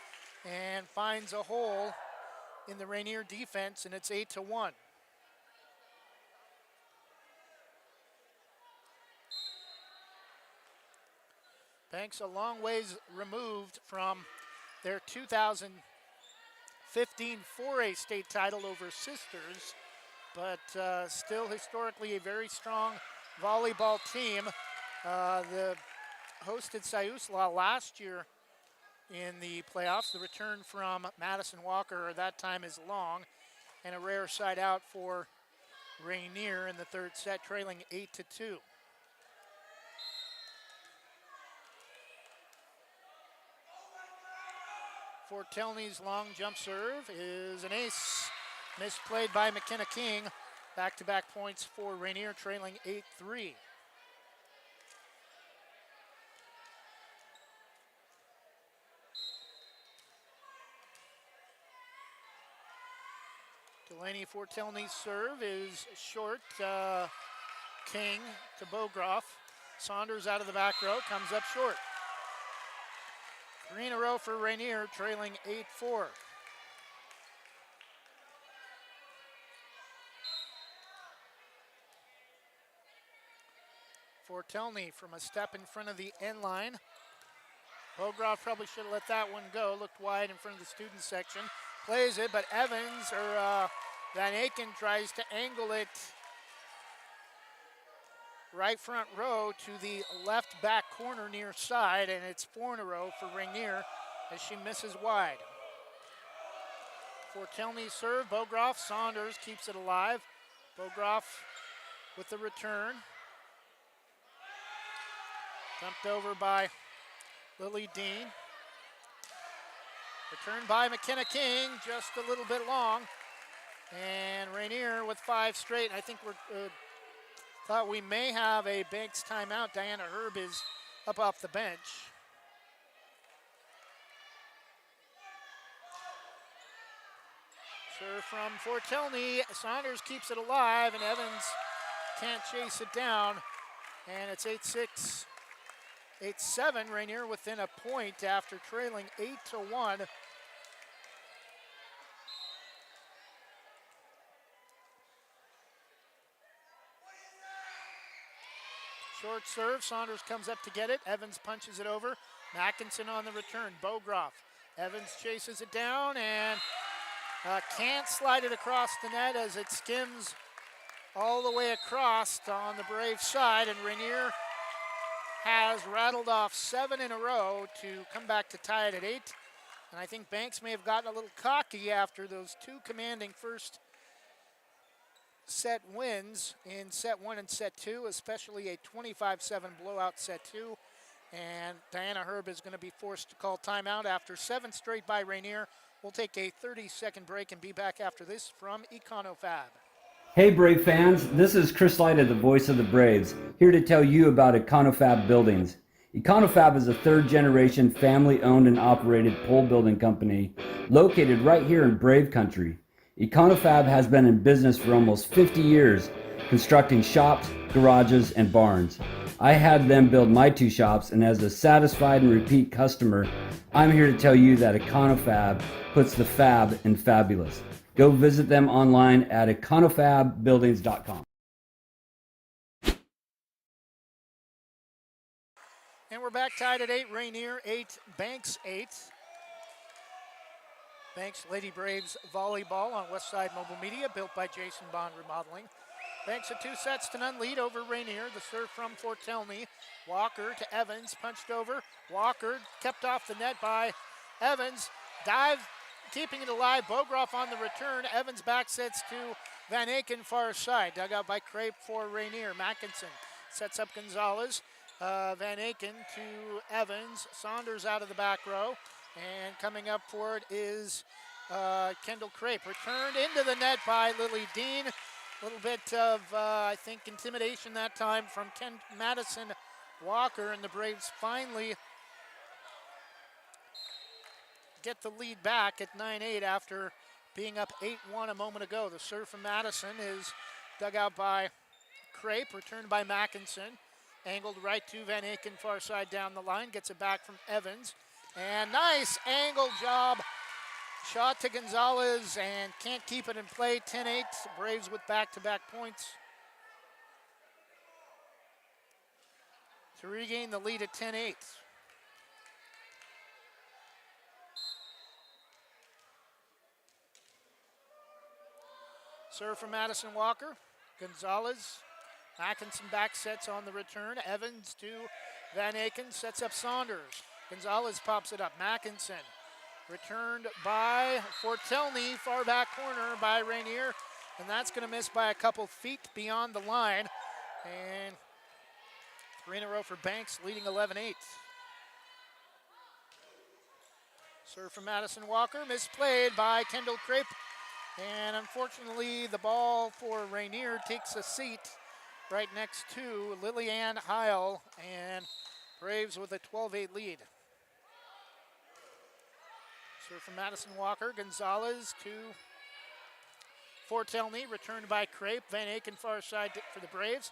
and finds a hole in the Rainier defense, and it's 8-1. Banks a long ways removed from their 2015 4A state title over Sisters, but still historically a very strong volleyball team. The hosted Siuslaw last year in the playoffs. The return from Madison Walker that time is long, and a rare side out for Rainier in the third set, trailing 8-2. Fortelny's long jump serve is an ace. Misplayed by McKenna King. Back-to-back points for Rainier, trailing 8-3. Delaney Fortelny's serve is short. King to Bogroff. Saunders out of the back row, comes up short. Three in a row for Rainier, trailing 8-4. Fortelny from a step in front of the end line. Bogroff probably should have let that one go. Looked wide in front of the student section. Plays it, but Evans or Van Aken tries to angle it right front row to the left back corner near side, and it's 4 in a row for Rainier as she misses wide. Fortelny serve, Bogroff, Saunders keeps it alive. Bogroff with the return. Dumped over by Lily Dean. Returned by McKenna King, just a little bit long. And Rainier with 5 straight. I think we're thought we may have a Banks timeout. Diana Herb is up off the bench. Serve from Fortelny. Saunders keeps it alive, and Evans can't chase it down. And it's 8-6. 8-7, Rainier within a point after trailing 8-1. Short serve, Saunders comes up to get it. Evans punches it over. Mackinson on the return, Bogroff. Evans chases it down and can't slide it across the net as it skims all the way across on the Brave side, and Rainier has rattled off 7 in a row to come back to tie it at 8. And I think Banks may have gotten a little cocky after those 2 commanding first set wins in set 1 and set 2, especially a 25-7 blowout set 2. And Diana Herb is going to be forced to call timeout after 7 straight by Rainier. We'll take a 30-second break and be back after this from EconoFab. Hey Brave fans, this is Chris Lyda, the voice of the Braves, here to tell you about EconoFab Buildings. EconoFab is a 3rd-generation family-owned and operated pole building company located right here in Brave Country. EconoFab has been in business for almost 50 years, constructing shops, garages, and barns. I had them build my 2 shops, and as a satisfied and repeat customer, I'm here to tell you that EconoFab puts the fab in fabulous. Go visit them online at econofabbuildings.com. And we're back tied at 8, Rainier 8, Banks 8. Banks Lady Braves Volleyball on Westside Mobile Media, built by Jason Bond Remodeling. Banks a 2-0 lead over Rainier. The serve from Fortelny. Walker to Evans, punched over. Walker kept off the net by Evans. Dive, keeping it alive. Bogroff on the return. Evans back sets to Van Aken far side. Dug out by Crape for Rainier. Mackinson sets up Gonzalez. Van Aken to Evans. Saunders out of the back row. And coming up for it is Kendall Crape. Returned into the net by Lily Dean. A little bit of, I think, intimidation that time from Madison Walker, and the Braves finally get the lead back at 9-8 after being up 8-1 a moment ago. The serve from Madison is dug out by Crape, returned by Mackinson. Angled right to Van Aken, far side down the line, gets it back from Evans. And nice angle job. Shot to Gonzalez and can't keep it in play. 10-8, Braves with back-to-back points to regain the lead at 10-8. Serve from Madison Walker. Gonzalez. Mackinson back sets on the return. Evans to Van Aken, sets up Saunders. Gonzalez pops it up. Mackinson. Returned by Fortelny, far back corner by Rainier, and that's going to miss by a couple feet beyond the line. And 3 in a row for Banks, leading 11-8. Serve from Madison Walker, misplayed by Kendall Crape, and unfortunately the ball for Rainier takes a seat right next to Lillian Heil, and Braves with a 12-8 lead. Serve from Madison Walker. Gonzalez to Fortelny, returned by Crape. Van Aken far side for the Braves.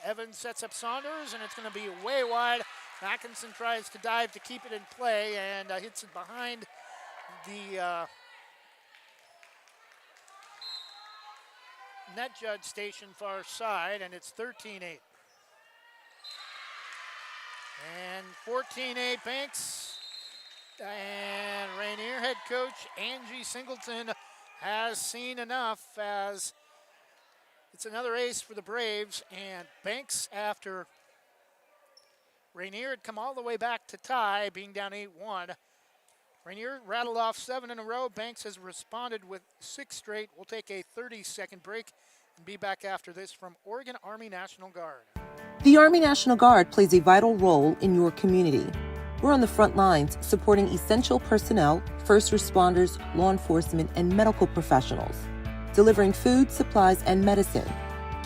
Evans sets up Saunders, and it's going to be way wide Mackinson tries to dive to keep it in play and hits it behind the net judge station far side, and it's 13-8. And 14-8 Banks. And Rainier head coach Angie Singleton has seen enough, as it's another ace for the Braves. And Banks, after Rainier had come all the way back to tie, being down 8-1. Rainier rattled off 7 in a row. Banks has responded with 6 straight. We'll take a 30-second break and be back after this from Oregon Army National Guard. The Army National Guard plays a vital role in your community. We're on the front lines supporting essential personnel, first responders, law enforcement, and medical professionals, delivering food, supplies, and medicine,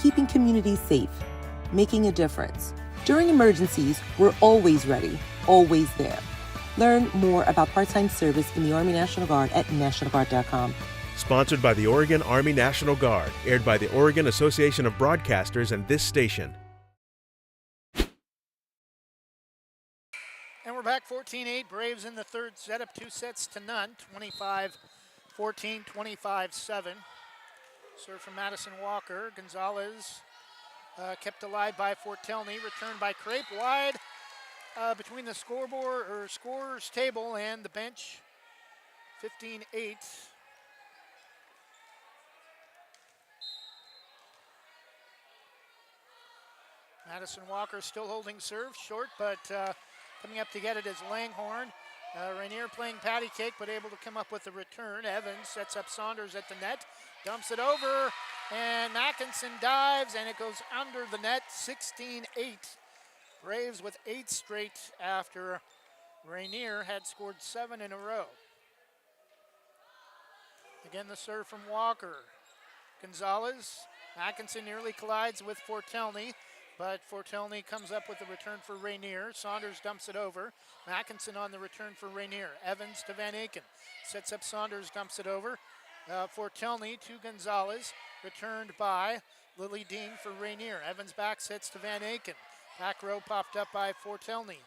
keeping communities safe, making a difference. During emergencies, we're always ready, always there. Learn more about part-time service in the Army National Guard at nationalguard.com. Sponsored by the Oregon Army National Guard, aired by the Oregon Association of Broadcasters and this station. And we're back 14-8. Braves in the third set up 2 sets to none. 25-14, 25-7. Serve from Madison Walker. Gonzalez kept alive by Fortelny. Returned by Crape wide between the scoreboard or scorer's table and the bench. 15-8. Madison Walker still holding serve, short, but coming up to get it is Langhorn. Rainier playing patty cake, but able to come up with a return. Evans sets up Saunders at the net, dumps it over, and Mackinson dives, and it goes under the net, 16-8. Braves with 8 straight after Rainier had scored 7 in a row. Again, the serve from Walker. Gonzalez, Mackinson nearly collides with Fortelny, but Fortelny comes up with the return for Rainier. Saunders dumps it over. Mackinson on the return for Rainier. Evans to Van Aken. Sets up Saunders, dumps it over. Fortelny to Gonzalez. Returned by Lily Dean for Rainier. Evans back sets to Van Aken. Back row popped up by Fortelny.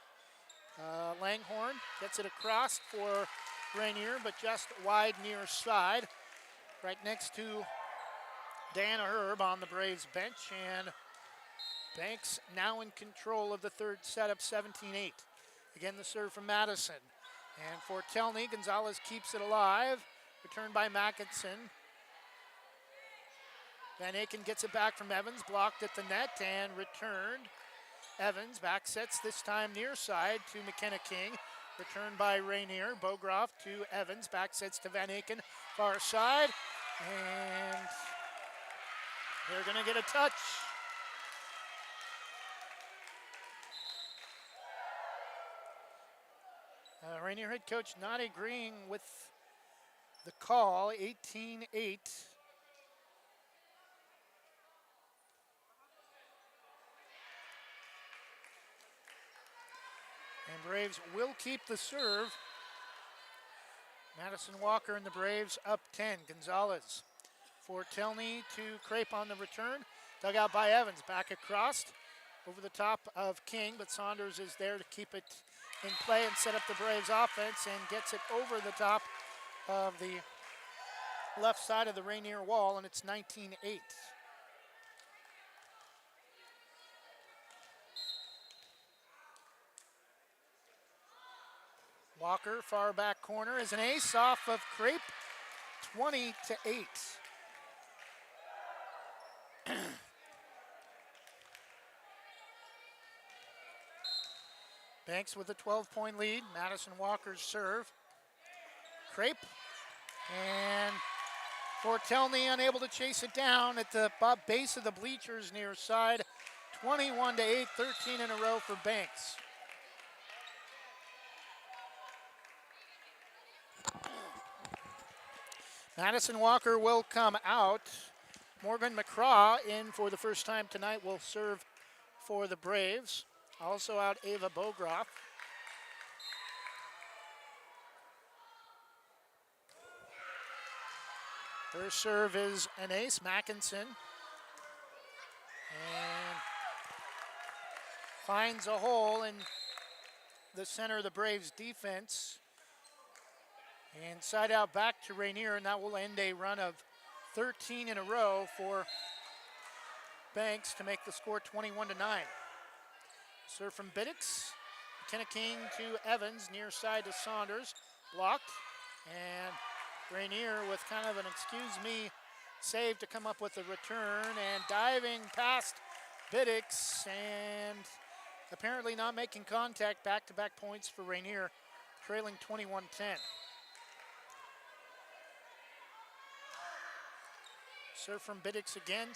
Langhorn gets it across for Rainier, but just wide near side. Right next to Dan Herb on the Braves bench, and Banks now in control of the third setup, 17-8. Again, the serve from Madison. And Fortelny, Gonzalez keeps it alive. Returned by Mackinson. Van Aken gets it back from Evans, blocked at the net and returned. Evans back sets this time near side to McKenna King. Returned by Rainier. Bogroff to Evans, back sets to Van Aken, far side. And they're gonna get a touch. Rainier head coach not agreeing with the call, 18-8. And Braves will keep the serve. Madison Walker and the Braves up 10. Gonzalez. Fortelny to Crape on the return. Dug out by Evans. Back across over the top of King, but Saunders is there to keep it in play and set up the Braves offense and gets it over the top of the left side of the Rainier wall, and it's 19-8. Walker, far back corner, is an ace off of Crape, 20-8. Banks with a 12-point lead. Madison Walker's serve. Crape. And Fortelny unable to chase it down at the base of the bleachers near side. 21-8, 13 in a row for Banks. Madison Walker will come out. Morgan McCraw in for the first time tonight will serve for the Braves. Also out Ava Bogroff. Her serve is an ace, Mackinson. And finds a hole and the center of the Braves defense. And side out back to Rainier, and that will end a run of 13 in a row for Banks to make the score 21-9. Serve from Biddix. McKenna King to Evans, near side to Saunders. Blocked. And Rainier with kind of an excuse me save to come up with a return, and diving past Biddix, and apparently not making contact. Back-to-back points for Rainier, trailing 21-10. Serve from Biddix again.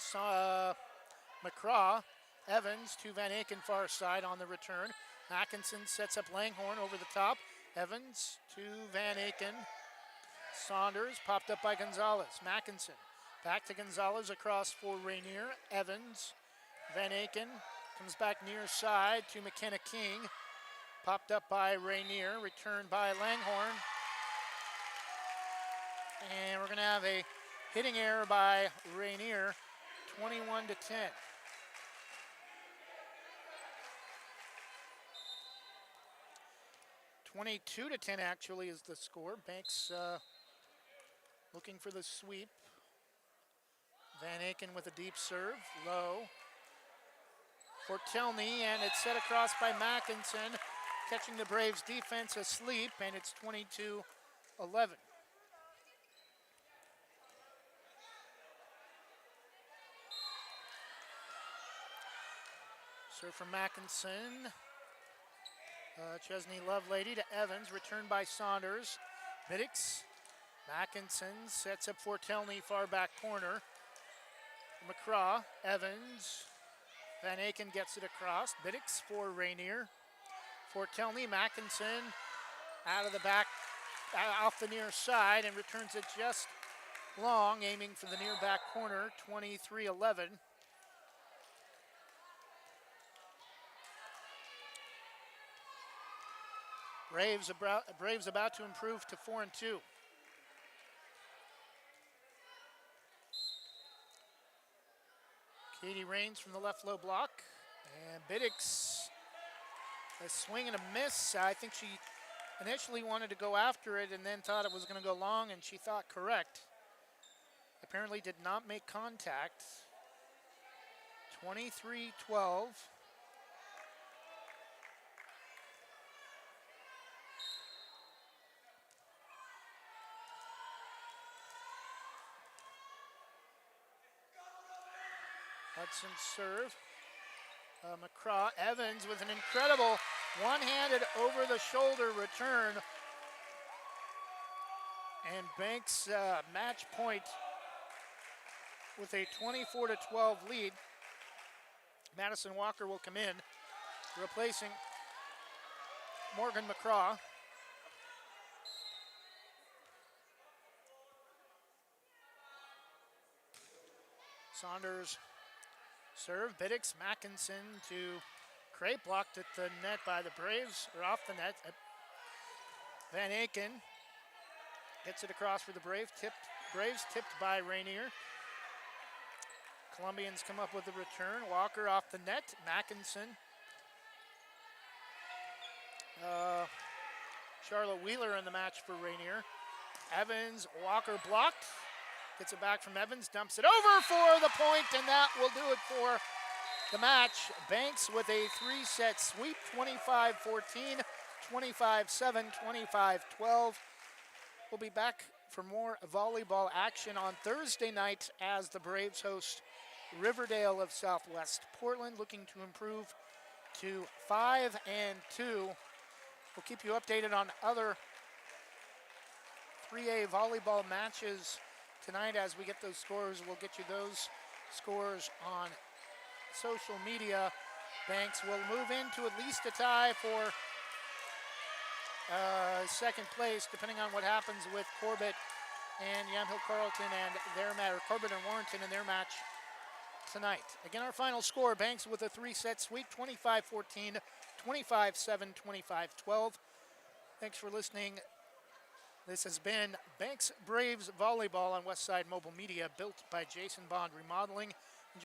McCraw. Evans to Van Aken far side on the return. Mackinson sets up Langhorn over the top. Evans to Van Aken. Saunders popped up by Gonzalez. Mackinson back to Gonzalez across for Rainier. Evans. Van Aken comes back near side to McKenna King. Popped up by Rainier. Returned by Langhorn. And we're going to have a hitting error by Rainier, 21-10. (22-10) actually is the score. Banks looking for the sweep. Van Aken with a deep serve, low. Fortelny, and it's set across by Mackinson, catching the Braves defense asleep, and it's 22-11. Serve from Mackinson. Chesney Lovelady to Evans, returned by Saunders. Biddix. Mackinson sets up Fortelny, far back corner. McCraw, Evans. Van Aken gets it across. Biddix for Rainier. Fortelny, Mackinson out of the back, off the near side, and returns it just long, aiming for the near back corner, 23-11. Braves about to improve to 4-2. Katie Raines from the left low block. And Biddix, a swing and a miss. I think she initially wanted to go after it and then thought it was going to go long, and she thought correct. Apparently did not make contact. 23-12. Hudson serve. McCraw. Evans with an incredible one-handed over-the-shoulder return. And Banks match point with a 24-12 lead. Madison Walker will come in, replacing Morgan McCraw. Saunders serve. Biddix, Mackinson to Crape, blocked at the net by the Braves, or off the net. Van Aken gets it across for the Braves, tipped by Rainier. Columbians come up with the return. Walker off the net. Mackinson. Charlotte Wheeler in the match for Rainier. Evans, Walker blocked. Gets it back from Evans, dumps it over for the point, and that will do it for the match. Banks with a three-set sweep, 25-14, 25-7, 25-12. We'll be back for more volleyball action on Thursday night as the Braves host Riverdale of Southwest Portland, looking to improve to 5-2. We'll keep you updated on other 3A volleyball matches tonight as we get those scores. We'll get you those scores on social media. Banks will move into at least a tie for second place, depending on what happens with Corbett and Yamhill Carlton and their match, or Corbett and Warrenton and their match tonight. Again, our final score: Banks with a three-set sweep, 25-14, 25-7, 25-12. Thanks for listening. This has been Banks Braves Volleyball on Westside Mobile Media, built by Jason Bond Remodeling.